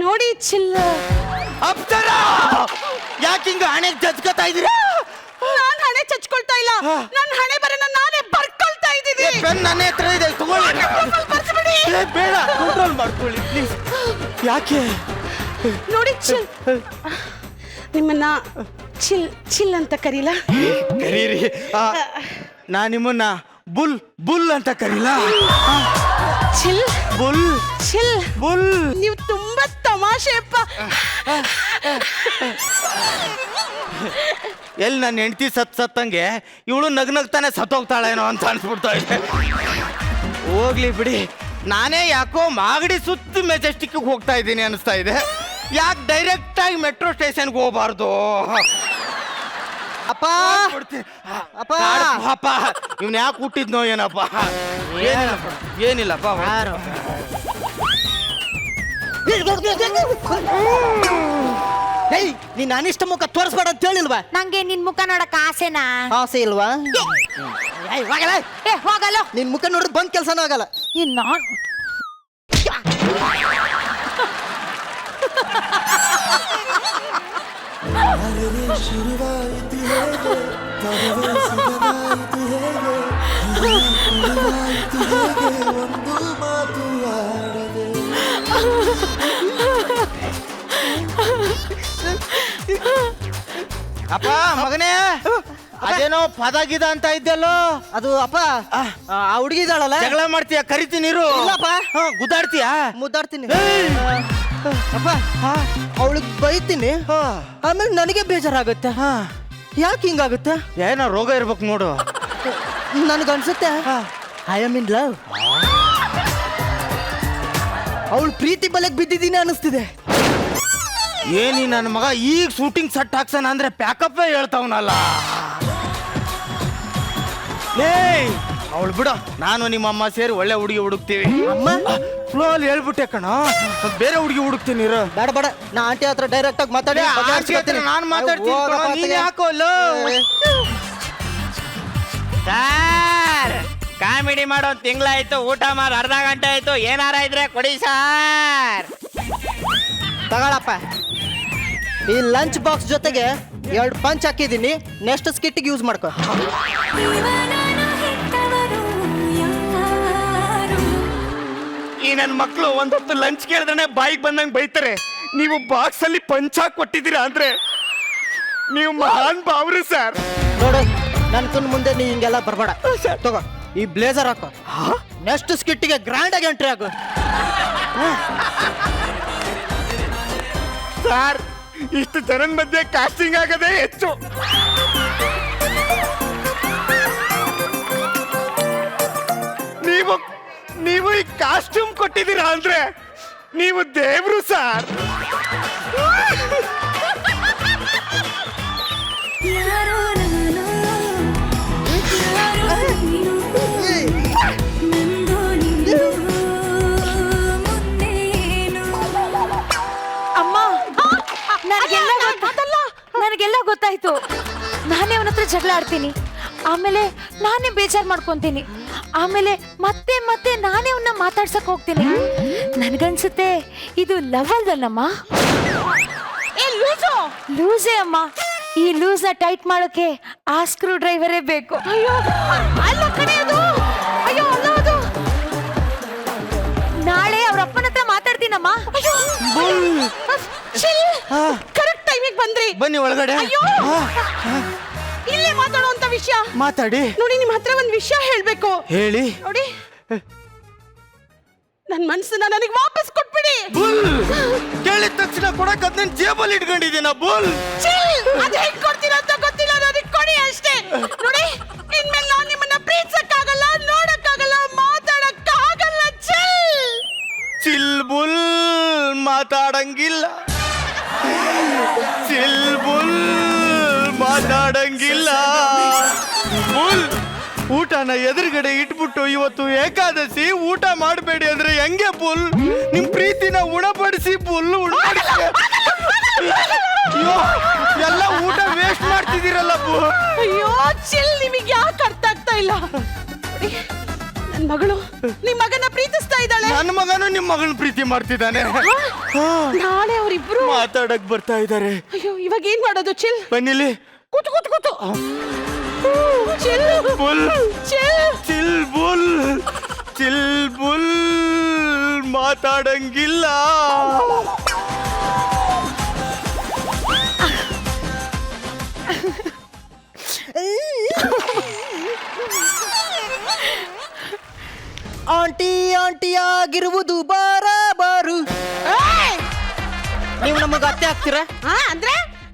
ನೋಡಿ ಚಿಲ್ಲರ್. ಅಪ್ಸರ, ಯಾಕೆ ಹಿಂಗ ಹಣೆ ಜಜ್ಕೊತಾ ಇದೀರಾ? ನಾನ್ ಹಣೆ ಚಚ್ಕೊಳ್ತಾ ಇಲ್ಲ, ನನ್ನ ಹಣೆ ಬರನ ನಾನೇ ಬರ್ಕೊಳ್ತಾ ಇದ್ದೀನಿ. ಪೆನ್ ನನ್ನ ಹತ್ರ ಇದೆ, ತಗೊಳ್ಳಿ. ಏ, ಬೇಡ, ಕಂಟ್ರೋಲ್ ಮಾಡ್ಕೊಳ್ಳಿ ಪ್ಲೀಸ್. ಯಾಕೆ? ನೋಡಿ ಚಿಲ್, ನಿಮ್ಮನ್ನ ಚಿಲ್ ಚಿಲ್ ಅಂತ ಕರೀಲ? ಕರೀರಿ. ನಾ ನಿಮ್ಮನ್ನ ಬುಲ್ ಬುಲ್ ಅಂತ ಕರೀಲ? Chill bull chill bull. ನೀವು ತುಂಬಾ ತಮಾಷೆಪ್ಪ. ಎಲ್ಲಿ ನನ್ನ ಹೆಂಡತಿ ಸತ್ತಂಗೆ ಇವಳು ನಗ್ನಗ್ತಾನೆ ಸತ್ತೋಗ್ತಾಳೇನೋ ಅಂತ ಅನ್ಸ್ಬಿಡ್ತಾ ಇದೆ. ಹೋಗ್ಲಿ ಬಿಡಿ, ನಾನೇ ಯಾಕೋ ಮಾಗಡಿ ಸುತ್ತ ಮೆಜೆಸ್ಟಿಕ್ ಹೋಗ್ತಾ ಇದ್ದೀನಿ ಅನಿಸ್ತಾ ಇದೆ. ಯಾಕೆ ಡೈರೆಕ್ಟ್ ಆಗಿ ಮೆಟ್ರೋ ಸ್ಟೇಷನ್ಗೆ ಹೋಗ್ಬಾರ್ದು? ಅಪ್ಪ ಅಪ್ಪ ಅಪ್ಪ ಇವ್ನ ಯಾಕೆ ಹುಟ್ಟಿದ್ನೋ ಏನಪ್ಪ? ಏನಿಲ್ಲಪ್ಪ. ಏಯ್, ನೀನ್ ಅನಿಷ್ಟ ಮುಖ ತೋರಿಸ್ಬೇಡ ಅಂತ ಹೇಳಿಲ್ವಾ? ನಂಗೆ ನಿನ್ ಮುಖ ನೋಡಕ್ ಆಸೆನಾ? ಆಸೆ ಇಲ್ವಾ? ಏ ಹೋಗಲ್ಲ. ನಿನ್ ಮುಖ ನೋಡಿದ್ರೆ ಬಂದ್ ಕೆಲ್ಸನೂ ಆಗಲ್ಲ. ನಾನ್ ಅಪ್ಪ ಮಗನೇ, ಅದೇನೋ ಪದ ಗಿದ ಅಂತ ಇದ್ದಲ್ಲೋ? ಅದು ಅಪ್ಪ ಆ ಹುಡುಗಿ ಇದ್ದಾಳಲ್ಲ, ಜಗಳ ಮಾಡ್ತೀಯ? ಕರಿತೀನಿರು. ಇಲ್ಲಪ್ಪ. ಗುದ್ದಾಡ್ತೀಯ? ಮುದ್ದಾಡ್ತೀನಿ ಅಪ್ಪ. ಅವಳಿಗೆ ಬೈತೀನಿ, ಆಮೇಲೆ ನನಗೆ ಬೇಜಾರಾಗುತ್ತೆ. ಯಾಕೆ ಹಿಂಗಾಗುತ್ತೆ? ಏನೋ ರೋಗ ಇರ್ಬೇಕು ನೋಡು. ನನ್ಗನ್ಸುತ್ತೆ ಐ ಆಮ್ ಇನ್ ಲವ್. ಅವಳು ಪ್ರೀತಿ ಬಲೆಗೆ ಬಿದ್ದಿದ್ದೀನಿ ಅನಿಸ್ತಿದೆ. ಏನಿ ನನ್ನ ಮಗ ಈಗ ಶೂಟಿಂಗ್ ಸೆಟ್ ಹಾಕ್ಸೋಣ ಅಂದ್ರೆ ಪ್ಯಾಕಪ್ಪೇ ಹೇಳ್ತಾವನಲ್ಲ. ಏಯ್ ಅವಳು ಬಿಡು, ನಾನು ನಿಮ್ಮಮ್ಮ ಸೇರಿ ಒಳ್ಳೆ ಹುಡುಗಿ ಹುಡುಕ್ತೀವಿ. ಅಮ್ಮ ಫ್ಲೋ ಅಲ್ಲಿ ಹೇಳ್ಬಿಟ್ಟೆ ಕಣ, ಬೇರೆ ಹುಡುಗಿ ಹುಡುಕ್ತೀನಿ ಇರು. ಬೇಡ ಬೇಡ, ನಾ ಆಂಟಿ ಹತ್ರ ಡೈರೆಕ್ಟ್ ಆಗಿ ಮಾತಾಡಿ ನಾನು ಮಾತಾಡ್ತೀನಿ, ಯಾಕೋಲ್ಲ? ಸರ್, ಕಾಮಿಡಿ ಮಾಡೋ ತಿಂಗಳಾಯ್ತು, ಊಟ ಮಾಡಿ ಅರ್ಧ ಗಂಟೆ ಆಯ್ತು, ಏನಾರ ಇದ್ರೆ ಕೊಡಿ ಸರ್. ತಗೊಳಪ್ಪ, ಈ ಲಂಚ್ ಬಾಕ್ಸ್ ಜೊತೆಗೆ 2 ಪಂಚ್ ಹಾಕಿದ್ದೀನಿ. ನೆಕ್ಸ್ಟ್ ಸ್ಕಿಟ್ಗೆ ಯೂಸ್ ಮಾಡ್ಕೊ. ಈ ನನ್ನ ಮಕ್ಕಳು ಒಂದೊತ್ತು ಲಂಚ್ ಕೇಳಿದ್ರೆ ಬಾಯಿಗೆ ಬಂದಂಗೆ ಬೈತಾರೆ. ನೀವು ಬಾಕ್ಸ್ ಅಲ್ಲಿ ಪಂಚ್ ಹಾಕಿ ಕೊಟ್ಟಿದ್ದೀರಾ ಅಂದ್ರೆ ನೀವು ಮಹಾನ್ ಭಾವರು ಸರ್. ನೋಡು, ನನ್ ಕುನ್ ಮುಂದೆ ನೀ ಹಿಂಗೆಲ್ಲ ಬರ್ಬೇಡ. ತಗೋ ಈ ಬ್ಲೇಸರ್ ಹಾಕೋ. ನೆಕ್ಸ್ಟ್ ಸ್ಕಿಟ್ಗೆ ಗ್ರ್ಯಾಂಡ್ ಆಗಿ ಎಂಟ್ರಿ ಆಗು. ಸರ್, ಇಷ್ಟು ಜನನ ಮಧ್ಯೆ ಕಾಸ್ಟಿಂಗ್ ಆಗದೆ ಹೆಚ್ಚು. ನೀವು ಈ ಕಾಸ್ಟ್ಯೂಮ್ ಕೊಟ್ಟಿದ್ದೀರಾ ಅಂದ್ರೆ ನೀವು ದೇವ್ರು ಸರ್. ಅಮ್ಮ, ನನಗೆಲ್ಲ ಗೊತ್ತಾಯ್ತು. ನಾನೇ ಅವನ ಹತ್ರ ಜಗಳ ಆಡ್ತೀನಿ, ಆಮೇಲೆ ನಾನೇ ಬೇಜಾರ್ ಮಾಡ್ಕೊಂತೀನಿ, ಆಮೇಲೆ ಮತ್ತೆ ಮತ್ತೆ ನಾನೇ ಅವನ್ನ ಮಾತಾಡ್ಸಕ್ ಹೋಗ್ತೀನಿ. ನನ್ಗನ್ಸುತ್ತೆ ಇದು ಲವ್ ಅಲ್ವಲ್ಲಮ್ಮ? ಲೂಸೇ ಅಮ್ಮ. ಈ ಲೂಸ್ ನ ಟೈಟ್ ಮಾಡೋಕೆ ಆ ಸ್ಕ್ರೂ ಡ್ರೈವರೇ ಬೇಕು. ಅಯ್ಯೋ ಅಲ್ಲ ಕಣೆ ಅದು. ಅಯ್ಯೋ ಅಲ್ಲ ಅದು. ನಾಳೆ ಅವ್ರ ಅಪ್ಪನ ಹತ್ರ ಮಾತಾಡ್ತೀನಮ್ಮ. ಕರೆಕ್ಟ್ ಟೈಮಿಗೆ ಬಂದ್ರಿ. ಬನ್ನಿ ಒಳಗಡೆ. ಅಯ್ಯೋ, ಇಲ್ಲೇ ಮಾತಾಡುವಂತ ವಿಷಯ ಮಾತಾಡಿ. ನೋಡಿ, ನಿಮ್ ಹತ್ರ ಒಂದ್ ವಿಷಯ ಹೇಳ್ಬೇಕು. ಹೇಳಿ. ನೋಡಿ, ನನ್ ಮನ್ಸನ್ನ ನನಗೆ ವಾಪಸ್ ಕೊಟ್ಬಿಡಿ. ಬುಲ್, ಕೇಳಿದ ತಕ್ಷಣ ಕೊಡಕ್ ಅದ್ ನನ್ ಜೇಬಲ್ಲಿ ಇಟ್ಕೊಂಡಿದ್ದೀನ. ಬುಲ್, ಅದ್ ಹೆಂಗ್ ಕೊಡ್ತೀರ ಅಂತ ಗೊತ್ತಿಲ್ಲ, ನನಗೆ ಕೊಡಿ ಅಷ್ಟೇ. ನೋಡಿ, ಇನ್ಮೇಲೆ ನಾನು ನಿಮ್ಮನ್ನ ಪ್ರೀತಿಸಕ್ಕಾಗಲ್ಲ, ನೋಡಕ್ಕಾಗಲ್ಲ, ಮಾತಾಡಕ್ಕಾಗಲ್ಲ. ಚಿಲ್ ಬುಲ್, ಮಾತಾಡಂಗಿಲ್ಲ. ಚಿಲ್ ಬುಲ್, ಮಾತಾಡಂಗಿಲ್ಲ. ಬುಲ್, ಊಟನ ಎದುರುಗಡೆ ಇಟ್ಬಿಟ್ಟು ಇವತ್ತು ಏಕಾದಶಿ, ಊಟ ಮಾಡಬೇಡಿ ಅಂದ್ರೆ ಹೆಂಗೆ ಬುಲ್? ನಿಮ್ ಪ್ರೀತಿನ ಉಣಪಡಿಸಿ ಬುಲ್, ಉಣಪಡಿಸಿ. ಎಲ್ಲ ಊಟ ವೇಸ್ಟ್ ಮಾಡ್ತಿದ್ದೀರಲ್ಲ ಬುಲ್. ಅಯ್ಯೋ ಚಿಲ್, ನಿಮಗೆ ಯಾಕೆ ಅರ್ಥ ಆಗ್ತಾ ಇಲ್ಲ? ನನ್ ಮಗಳು ನಿಮ್ ಮಗನ ಪ್ರೀತಿಸ್ತಾ ಇದ್ದಾಳೆ. ನನ್ನ ಮಗನು ನಿಮ್ ಮಗನ ಪ್ರೀತಿ ಮಾಡ್ತಿದ್ದಾನೆ. ನಾಳೆ ಅವರಿಬ್ರು ಮಾತಾಡಕ್ ಬರ್ತಾ ಇದ್ದಾರೆ. ಅಯ್ಯೋ, ಇವಾಗ ಏನ್ ಮಾಡೋದು? ಚಿಲ್, ಬನ್ನಿಲಿ. ಕೂತು ಕೂತು ಕೂತು. Bull chill bull chill bull ಮಾತಾಡಂಗಿಲ್ಲ. ಆಂಟಿ ಆಂಟಿಯಾಗಿರುವುದು ಬಾರು. ನೀವು ನಮಗೆ ಅತ್ತೆ ಆಗ್ತೀರಾ?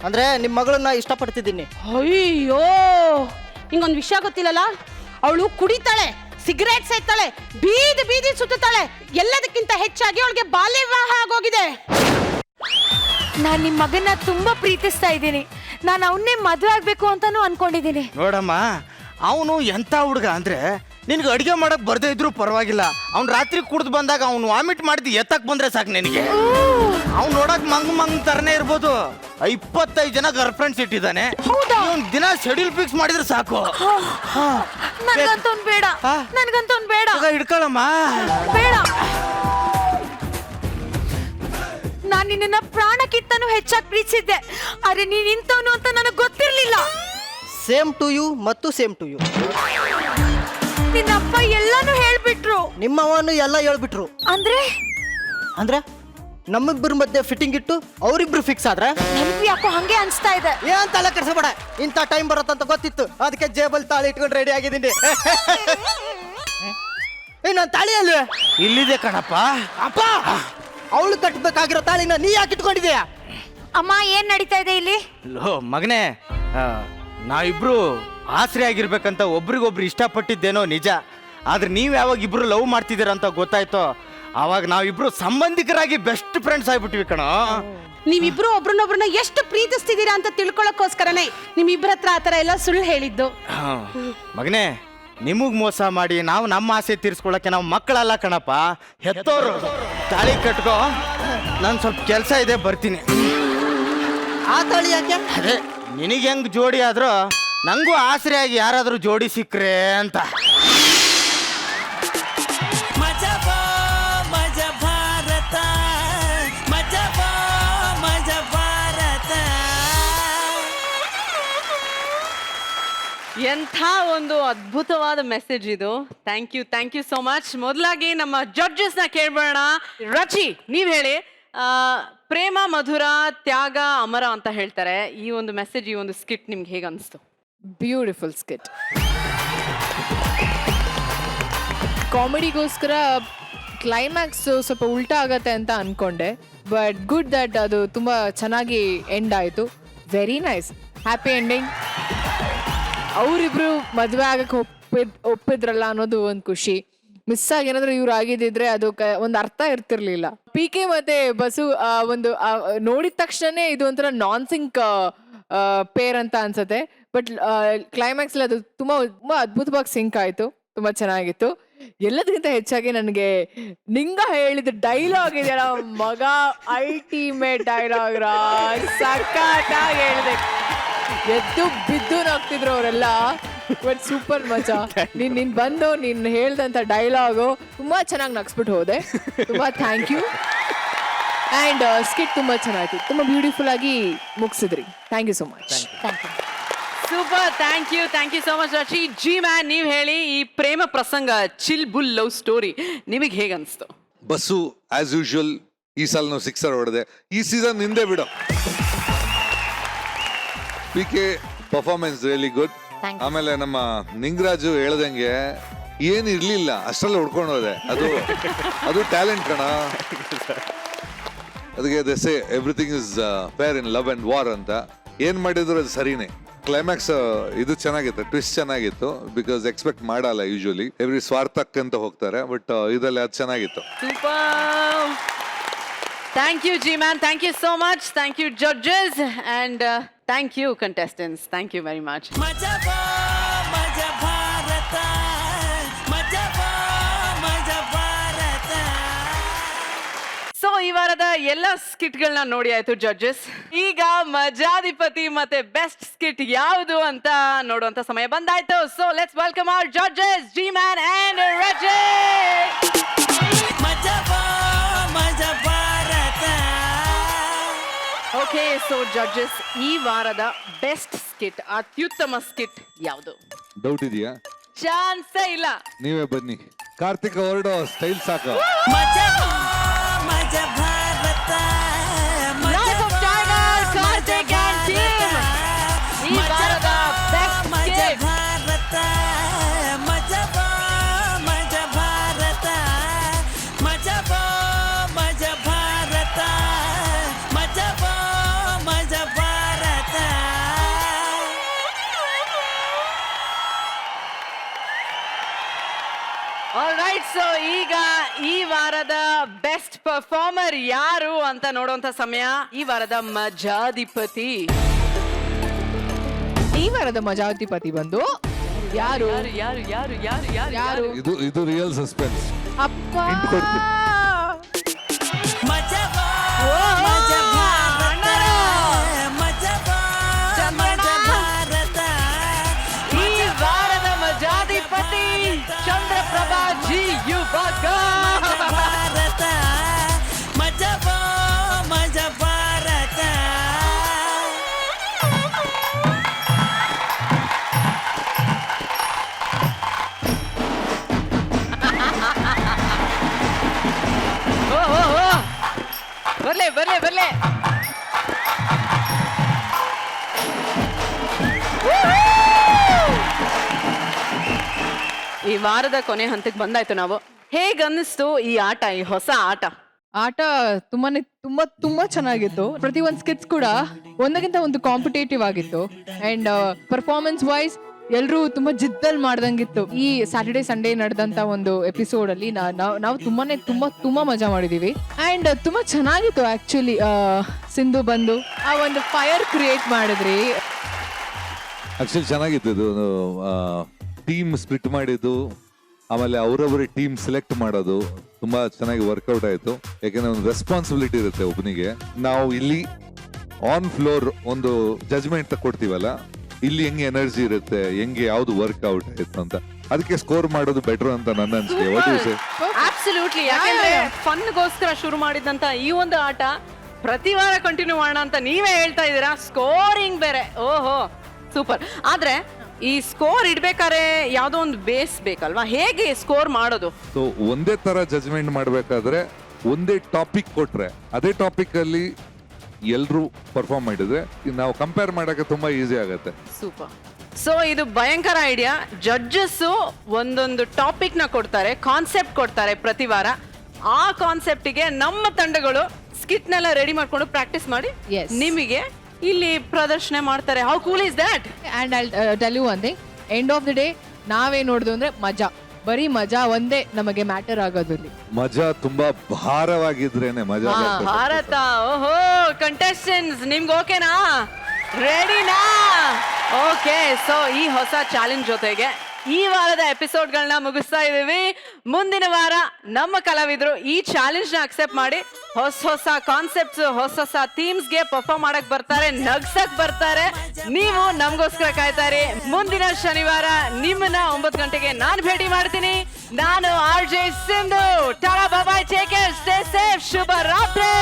ಅಂದ್ರೆ ನಿಮ್ಮ ಮಗಳನ್ನ ಇಷ್ಟಪಡ್ತಿದ್ದೀನಿ. ಅಯ್ಯೋ ಹಿಂಗೊಂದು ವಿಷಯ ಗೊತ್ತಿಲ್ಲಲ್ಲ, ಅವಳು ಕುಡಿತಾಳೆ, ಸಿಗರೇಟ್ ಸೇತಾಳೆ, ಬೀದಿ ಸುತ್ತಾಳೆ. ಎಲ್ಲದಕ್ಕಿಂತ ಹೆಚ್ಚಾಗಿ ಅವಳಿಗೆ ಬಾಲ್ಯ ವಿವಾಹ ಆಗೋಗಿದೆ. ನಾನ್ ನಿಮ್ ಮಗನ್ನ ತುಂಬಾ ಪ್ರೀತಿಸ್ತಾ ಇದ್ದೀನಿ. ನಾನು ಅವನ್ನೇ ಮದುವೆ ಆಗ್ಬೇಕು ಅಂತಾನು ಅನ್ಕೊಂಡಿದ್ದೀನಿ. ನೋಡಮ್ಮ, ಅವನು ಎಂತ ಹುಡುಗ ಅಂದ್ರೆ ನಿನ್ಗೆ ಅಡಿಗೆ ಮಾಡಕ್ ಬರ್ದೇ ಇದ್ರು ಪರವಾಗಿಲ್ಲ, ಅವ್ನು ರಾತ್ರಿ ಕುಡ್ದು ಬಂದಾಗ ಅವ್ನು ವಾಮಿಟ್ ಮಾಡಿದ್ ಎತ್ತಕ್ ಬಂದ್ರೆ ಸಾಕು ನಿನಗೆ. ಅವ್ನು ನೋಡಕ್ ಮಂಗ್ ತರನೇ ಇರ್ಬೋದು, 25 ಜನ ಗರ್ಲ್ ಫ್ರೆಂಡ್ಸ್ ಇಟ್ಟಿದ್ದಾನೆ. ದಿನ ಶೆಡ್ಯೂಲ್ ಫಿಕ್ಸ್ ಮಾಡಿದ್ರೆ ಸಾಕು. ನನ್ಗಂತವ್ನ್ ಬೇಡ, ನನ್ಗಂತವ್ನ್ ಬೇಡ. ಹಿಡ್ಕೊಳಮ್ಮ. ಬೇಡ, ನಾನ್ ನಿನ್ನ ಪ್ರಾಣಕ್ಕಿಂತನೂ ಹೆಚ್ಚಾಗಿ ಪ್ರೀತಿಸಿದ್ದೆ. ಆದ್ರೆ ನೀನ್ ಇಂಥವ್ನು ಅಂತ ನನಗೆ ಗೊತ್ತಿರ್ಲಿಲ್ಲ. ಸೇಮ್ ಟು ಯು ಮತ್ತು ಸೇಮ್ ಟು ಯು. ನಿನ್ನಪ್ಪ ಎಲ್ಲಾನು ಹೇಳ್ಬಿಟ್ರು. ನಿಮ್ಮವನು ಎಲ್ಲ ಹೇಳ್ಬಿಟ್ರು. ಅಂದ್ರೆ ನಮ್ಮಿಬ್ಬರ ಮಧ್ಯೆ ಫಿಟ್ಟಿಂಗ್ ಇಟ್ಟು ಅವರಿಬ್ರು ಫಿಕ್ಸ್ ಆದ್ರೆ ನನಗೂ ಯಾಕೋ ಹಂಗೆ ಅನ್ಸ್ತಾ ಇದೆ. ಏನ್ ತಲೆ ಕೆಡ್ಸಬೇಡ, ಇಂಥ ಟೈಮ್ ಬರುತ್ತಂತ ಗೊತ್ತಿತ್ತು, ಅದಕ್ಕೆ ಜೇಬಲ್ ತಾಳಿ ಇಟ್ಕೊಂಡು ರೆಡಿ ಆಗಿದ್ದೀನಿ. ನಾನು ತಾಳಿ ಅಲ್ವೇ? ಇಲ್ಲಿದೆ ಕಣಪ್ಪ. ಅಪ್ಪ, ಅವಳು ಕಟ್ಬೇಕಾಗಿರೋ ತಾಳಿನ ನೀ ಯಾಕೆ ಇಟ್ಕೊಂಡಿದ್ಯಾ? ಅಮ್ಮ, ಏನ್ ನಡೀತಾ ಇದೆ ಇಲ್ಲಿ? ಲೋ ಮಗನೇ, ನಾವಿಬ್ರು ಆಸರೆ ಆಗಿರ್ಬೇಕಂತ ಒಬ್ರಿಗೊಬ್ರು ಇಷ್ಟಪಟ್ಟಿದ್ದೇನೋ ನಿಜ. ಆದ್ರೆ ನೀವ್ ಯಾವಾಗ ಇಬ್ರು ಲವ್ ಮಾಡ್ತಿದ್ದೀರ ಅಂತ ಗೊತ್ತಾಯ್ತೋ, ಅವಾಗ ನಾವಿಬ್ರು ಸಂಬಂಧಿಕರಾಗಿ ಬೆಸ್ಟ್ ಫ್ರೆಂಡ್ಸ್ ಆಗ್ಬಿಟ್ವಿ ಕಣ. ನೀವಿಬ್ರು ಒಬ್ರನ್ನೊಬ್ರನ್ನ ಎಷ್ಟು ಪ್ರೀತಿಸ್ತಿದ್ದೀರಾ ಅಂತ ತಿಳ್ಕೊಳಕ್ಕೋಸ್ಕರನೇ ನಿಮ್ಮಿಬ್ಬರ ಹತ್ರ ಆತರ ಎಲ್ಲ ಸುಳ್ಳು ಹೇಳಿದ್ದು. ಮಗನೇ, ನಿಮಗ್ ಮೋಸ ಮಾಡಿ ನಾವು ನಮ್ಮ ಆಸೆ ತೀರ್ಸ್ಕೊಳಕ್ಕೆ ನಾವು ಮಕ್ಕಳಲ್ಲ ಕಣಪ್ಪ, ಹೆತ್ತೋರು. ತಾಳಿ ಕಟ್ಕೋ, ನಾನು ಸ್ವಲ್ಪ ಕೆಲಸ ಇದೆ, ಬರ್ತೀನಿ. ಆ ತಾಳಿ ಯಾಕೆ? ಅದೇ ನಿನಗೆ ಹೆಂಗ್ ಜೋಡಿ ಆದ್ರೂ ನಂಗೂ ಆಸರೆಯಾಗಿ ಯಾರಾದ್ರೂ ಜೋಡಿ ಸಿಕ್ಕ್ರೆ ಅಂತ. ಎಂಥ ಒಂದು ಅದ್ಭುತವಾದ ಮೆಸೇಜ್ ಇದು. Thank you so much. ಮೊದಲಾಗಿ ನಮ್ಮ ಜಡ್ಜಸ್ ನ ಕೇಳ್ಬೇಡ. ರಚಿ, ನೀವ್ ಹೇಳಿ, ಪ್ರೇಮ ಮಧುರ, ತ್ಯಾಗ ಅಮರ ಅಂತ ಹೇಳ್ತಾರೆ. ಈ ಒಂದು ಮೆಸೇಜ್, ಈ ಒಂದು ಸ್ಕಿಟ್ ನಿಮ್ಗೆ ಹೇಗೆ ಅನಿಸ್ತು? Beautiful skit. ಕಾಮಿಡಿಗೋಸ್ಕರ ಕ್ಲೈಮ್ಯಾಕ್ಸ್ ಸ್ವಲ್ಪ ಉಲ್ಟಾ ಆಗತ್ತೆ ಅಂತ ಅನ್ಕೊಂಡೆ, ಬಟ್ ಗುಡ್ ದಟ್ ಅದು ತುಂಬ ಚೆನ್ನಾಗಿ ಎಂಡ್ ಆಯಿತು. Very nice, happy ending. ಅವರಿಬ್ರು ಮದುವೆ ಆಗಕ್ಕೆ ಒಪ್ಪಿದ್ರಲ್ಲ ಅನ್ನೋದು ಒಂದು ಖುಷಿ. ಮಿಸ್ ಆಗಿ ಏನಾದ್ರೂ ಇವ್ರು ಆಗಿದ್ದಿದ್ರೆ ಅದು ಒಂದು ಅರ್ಥ ಇರ್ತಿರ್ಲಿಲ್ಲ. PK ಮತ್ತೆ ಬಸು ಒಂದು ನೋಡಿದ ತಕ್ಷಣನೇ ಇದು ಒಂಥರ ನಾನ್ ಸಿಂಕ್ ಪೇರ್ ಅಂತ ಅನ್ಸುತ್ತೆ. ಬಟ್ ಕ್ಲೈಮ್ಯಾಕ್ಸ್ ಅದು ತುಂಬಾ ಅದ್ಭುತವಾಗಿ ಸಿಂಕ್ ಆಯ್ತು, ತುಂಬಾ ಚೆನ್ನಾಗಿತ್ತು. ಎಲ್ಲದಕ್ಕಿಂತ ಹೆಚ್ಚಾಗಿ ನನಗೆ ನಿಂಗ ಹೇಳಿದ ಡೈಲಾಗ್ ಇದೆಯಲ್ಲ ಮಗ, ಅಲ್ಟಿಮೇಟ್ ಡೈಲಾಗ್ ರಾ, ಸಖತ್ತಾಗಿ ಹೇಳಿದೆ. ಎದ್ದು ಬಿದ್ದು ನಗ್ತಿದ್ರು ಅವರೆಲ್ಲ. ಬಟ್ ಸೂಪರ್ ಮಜಾ. ನೀನ್ ಬಂದು ನೀನ್ ಹೇಳ್ದಂತ ಡೈಲಾಗು ತುಂಬಾ ಚೆನ್ನಾಗಿ ನಗ್ಸ್ಬಿಟ್ಟು ಹೋದೆ. ತುಂಬಾ ಥ್ಯಾಂಕ್ ಯು. ಅಂಡ್ ಸ್ಕಿಟ್ ತುಂಬಾ ಚೆನ್ನಾಗಿತ್ತು, ತುಂಬಾ ಬ್ಯೂಟಿಫುಲ್ ಆಗಿ ಮುಗಿಸಿದ್ರಿ. Thank you so much. Super, thank you so much Rachi. G man, ನೀವ್ ಹೇಳಿ, ಈ ಪ್ರೇಮ ಪ್ರಸಂಗ ಚಿಲ್ ಬುಲ್ ಲವ್ ಸ್ಟೋರಿ ನಿಮಗೆ ಹೇಗೆ ಅನಿಸ್ತು? ಬಸ್ಸು ಆಸ್ ಯೂಶುವಲ್ ಈ ಸಲ ನಾವು 6 ಹೊಡೆದೆ. ಈ ಸೀಸನ್ ಹಿಂದೆ ಬಿಡು. PK performance really good. ಆಮೇಲೆ ನಮ್ಮ ನಿಂಗರಾಜು ಹೇಳ್ದಂಗೆ ಏನ್ ಇರ್ಲಿಲ್ಲ, ಅಷ್ಟರಲ್ಲಿ ಹೊಡ್ಕೊಂಡು ಹೋದೆ. ಅದು ಟ್ಯಾಲೆಂಟ್ ಕಣ. ಅದಕ್ಕೆ ದೆಸೆ everything is fair in love and war ಅಂತ. ಏನ್ ಮಾಡಿದ್ರು ಅದು ಸರಿನೇ. ಕ್ಲೈಮ್ಯಾಕ್ಸ್ ಇದು ಚೆನ್ನಾಗಿತ್ತು, ಟ್ವಿಸ್ಟ್ ಚೆನ್ನಾಗಿತ್ತು. ಬಿಕಾಸ್ ಎಕ್ಸ್ಪೆಕ್ಟ್ ಮಾಡಲ್ಲ ಯೂಶುವಲಿ, ಎವ್ರಿ ಸ್ವಾರ್ಥಕ್ಕಂತ ಹೋಗ್ತಾರೆ. ಬಟ್ ಇದರಲ್ಲಿ ಅದು ಚೆನ್ನಾಗಿತ್ತು. Super, thank you G man, thank you so much. Thank you judges and thank you contestants. Thank you very much. So ಈ ವಾರದ ಎಲ್ಲ ಸ್ಕಿಟ್ಗಳನ್ನ ನೋಡಿ ಆಯ್ತು ಜಡ್ಜಸ್. ಈಗ ಮಜಾಧಿಪತಿ ಮತ್ತೆ ಬೆಸ್ಟ್ ಸ್ಕಿಟ್ ಯಾವುದು ಅಂತ ನೋಡುವಂತ ಸಮಯ ಬಂದಾಯ್ತು. So lets welcome our judges, ಜಿ ಮ್ಯಾನ್ and Rachi. Okay, so judges, ಈ ವಾರದ ಬೆಸ್ಟ್ ಸ್ಕಿಟ್, ಅತ್ಯುತ್ತಮ ಸ್ಕಿಟ್ ಯಾವುದು? ಡೌಟ್ ಇದೆಯಾ? ಚಾನ್ಸೇ ಇಲ್ಲ. ನೀವೇ ಬನ್ನಿ. ಕಾರ್ತಿಕ್ ಹೊರಡೋ ಸ್ಟೈಲ್ ಸಾಕು. Life of Tiger, Karthik and team. ಈ ವಾರದ best skit. ಆಲ್ರೈಟ್, ಸೊ ಈಗ ಈ ವಾರದ ಬೆಸ್ಟ್ ಪರ್ಫಾರ್ಮರ್ ಯಾರು ಅಂತ ನೋಡುವಂತ ಸಮಯ. ಈ ವಾರದ ಮಜಾಧಿಪತಿ. ಈ ವಾರದ ಮಜಾಧಿಪತಿ ಬಂದು ಯಾರು? ಯಾರು ಯಾರು ಯಾರು ಯಾರು ಯಾರು? ಇದು ರಿಯಲ್ ಸಸ್ಪೆನ್ಸ್. ಅಪ್ಪ ಹಿಂಟ್ ಕೊಡ್ತೀನಿ. ಈ ವಾರದ ಮಜಾಧಿಪತಿ ಚಂದ್ರಪ್ರಭಾ ಜಿ ಯುವಕ. ಬರ್ಲೆ ಬರ್ಲೆ ಬರ್ಲೆ. ಈ ವಾರದ ಕೊನೆ ಹಂತಕ್ಕೆ ಬಂದಾಯ್ತು ನಾವು. ಹೇಗನ್ನಿಸ್ತು ಈ ಆಟ, ಈ ಹೊಸ ಆಟ? ಆಟ ತುಂಬಾ ಚೆನ್ನಾಗಿತ್ತು. ಪ್ರತಿ ಒಂದು ಸ್ಕಿಟ್ಸ್ ಕೂಡ ಒಂದಕ್ಕಿಂತ ಒಂದು ಕಾಂಪಿಟೇಟಿವ್ ಆಗಿತ್ತು. ಅಂಡ್ ಪರ್ಫಾರ್ಮೆನ್ಸ್ ವೈಸ್ ಎಲ್ರು ತುಂಬಾ ಜಿದ್ದಲ್ಲಿ ಮಾಡ್ದಂಗಿತ್ತು. ಈ ಸ್ಯಾಟರ್ಡೆ ಸಂಡೇ ನಡೆದಂತ ಒಂದು ಎಪಿಸೋಡ್ ಅಲ್ಲಿ ನಾವು ತುಂಬಾ ಮಜಾ ಮಾಡಿದೀವಿ. ಅಂಡ್ ತುಂಬಾ ಚೆನ್ನಾಗಿತ್ತು ಆಕ್ಚುಲಿ. ಸಿಂಧು ಬಂದು ಆ ಒಂದು ಫೈರ್ ಕ್ರಿಯೇಟ್ ಮಾಡಿದ್ರಿ. ಆಕ್ಚುಲಿ ಚೆನ್ನಾಗಿತ್ತು ಇದು. ಟೀಮ್ ಸ್ಪ್ಲಿಟ್ ಮಾಡಿದ್ದು, ಆಮೇಲೆ ಅವರವರೇ ಟೀಮ್ ಸೆಲೆಕ್ಟ್ ಮಾಡೋದು ತುಂಬಾ ಚೆನ್ನಾಗಿ ವರ್ಕೌಟ್ ಆಯ್ತು. ಯಾಕಂದ್ರೆ ಒಂದು ರೆಸ್ಪಾನ್ಸಿಬಿಲಿಟಿ ಇರುತ್ತೆ ಒಬ್ಬನಿಗೆ. ನಾವು ಇಲ್ಲಿ ಆನ್ ಫ್ಲೋರ್ ಒಂದು ಜಜ್ಮೆಂಟ್ ಕೊಡ್ತೀವಲ್ಲ, ಇಲ್ಲಿ ಹೆಂಗೆ ಎನರ್ಜಿ ಇರುತ್ತೆ, ಹೆಂಗೆ ಯಾವ್ದು ವರ್ಕ್ಔಟ್ ಆಯ್ತು ಅಂತ, ಅದಕ್ಕೆ ಸ್ಕೋರ್ ಮಾಡೋದು ಬೆಟರ್ ಅಂತ ನನ್ನ ಅನಿಸಿಕೆ. ಅಬ್ಸಲ್ಯೂಟ್ಲಿ. ಯಾಕಂದ್ರೆ ಫನ್ಗೋಸ್ಕರ ಶುರು ಮಾಡಿದಂತ ಈ ಒಂದು ಆಟ ಪ್ರತಿ ವಾರ ಕಂಟಿನ್ಯೂ ಮಾಡೋಣ ಅಂತ ನೀವೇ ಹೇಳ್ತಾ ಇದ್ದೀರಾ. ಸ್ಕೋರಿಂಗ್ ಬೇರೆ, ಓಹೋ ಸೂಪರ್. ಆದ್ರೆ ಈ ಸ್ಕೋರ್ ಇಡ್ಬೇಕಾದ್ರೆ ಯಾವ್ದೋ ಒಂದು ಬೇಸ್ ಬೇಕಲ್ವಾ? ಹೇಗೆ ಸ್ಕೋರ್ ಮಾಡೋದು? ಸೊ ಒಂದೇ ತರ ಜಜ್ಮೆಂಟ್ ಮಾಡ್ಬೇಕಾದ್ರೆ ಒಂದೇ ಟಾಪಿಕ್ ಕೊಟ್ರೆ ಅದೇ ಟಾಪಿಕ್ ಅಲ್ಲಿ ಎಲ್ರು ಪರ್ಫಾರ್ಮ್ ಮಾಡಿದ್ರೆ ನಾವು ಕಂಪೇರ್ ಮಾಡಕ್ಕೆ ತುಂಬಾ ಈಸಿ ಆಗುತ್ತೆ. ಸೂಪರ್. ಸೊ ಇದು ಭಯಂಕರ ಐಡಿಯಾ. ಜಡ್ಜಸ್ ಒಂದೊಂದು ಟಾಪಿಕ್ ನ ಕೊಡ್ತಾರೆ, ಕಾನ್ಸೆಪ್ಟ್ ಕೊಡ್ತಾರೆ ಪ್ರತಿ ವಾರ. ಆ ಕಾನ್ಸೆಪ್ಟಿಗೆ ನಮ್ಮ ತಂಡಗಳು ಸ್ಕಿಟ್ ನೆಲ್ಲ ರೆಡಿ ಮಾಡ್ಕೊಂಡು ಪ್ರಾಕ್ಟೀಸ್ ಮಾಡಿ Yes. ನಿಮಗೆ ಇಲ್ಲಿ ಪ್ರದರ್ಶನ ಮಾಡ್ತಾರೆ. How cool is that? And I tell you one thing, end of the day ನಾವೇನ್ ನೋಡುದು ಅಂದ್ರೆ ಮಜಾ, ಬರೀ ಮಜಾ ಒಂದೇ ನಮಗೆ ಮ್ಯಾಟರ್ ಆಗೋದ್ರಲ್ಲಿ. ಮಜಾ ತುಂಬಾ ಭಾರವಾಗಿದ್ರೇನೆ ಮಜಾ ಬರ್ತದೆ. ಭಾರತ, ಓಹೋ ಕಂಟೆಸ್ಟೆಂಟ್ಸ್ ನಿಮ್ಗೆ ಓಕೆನಾ? ರೆಡಿನಾ? ಓಕೆ. ಸೊ ಈ ಹೊಸ ಚಾಲೆಂಜ್ ಜೊತೆಗೆ ಈ ವಾರದ ಎಪಿಸೋಡ್ಗಳನ್ನ ಮುಗಿಸ್ತಾ ಇದೀವಿ. ಮುಂದಿನ ವಾರ ನಮ್ಮ ಕಲಾವಿದರು ಈ ಚಾಲೆಂಜ್ ನ ಅಕ್ಸೆಪ್ಟ್ ಮಾಡಿ ಹೊಸ ಕಾನ್ಸೆಪ್ಟ್ಸ್, ಹೊಸ ಥೀಮ್ಸ್ಗೆ ಪರ್ಫಾರ್ಮ್ ಮಾಡಕ್ ಬರ್ತಾರೆ, ನಗ್ಸಕ್ ಬರ್ತಾರೆ. ನೀವು ನಮಗೋಸ್ಕರ ಕಾಯ್ತಾರೆ. ಮುಂದಿನ ಶನಿವಾರ ನಿಮ್ಮನ್ನ 9 ಗಂಟೆಗೆ ನಾನು ಭೇಟಿ ಮಾಡ್ತೀನಿ. ನಾನು RJ ಸಿಂಧು. ಟಾಟಾ, ಬಾಯ್, ಟೇಕ್ ಕೇರ್, ಸ್ಟೇ ಸೇಫ್, ಶುಭ ರಾತ್ರಿ.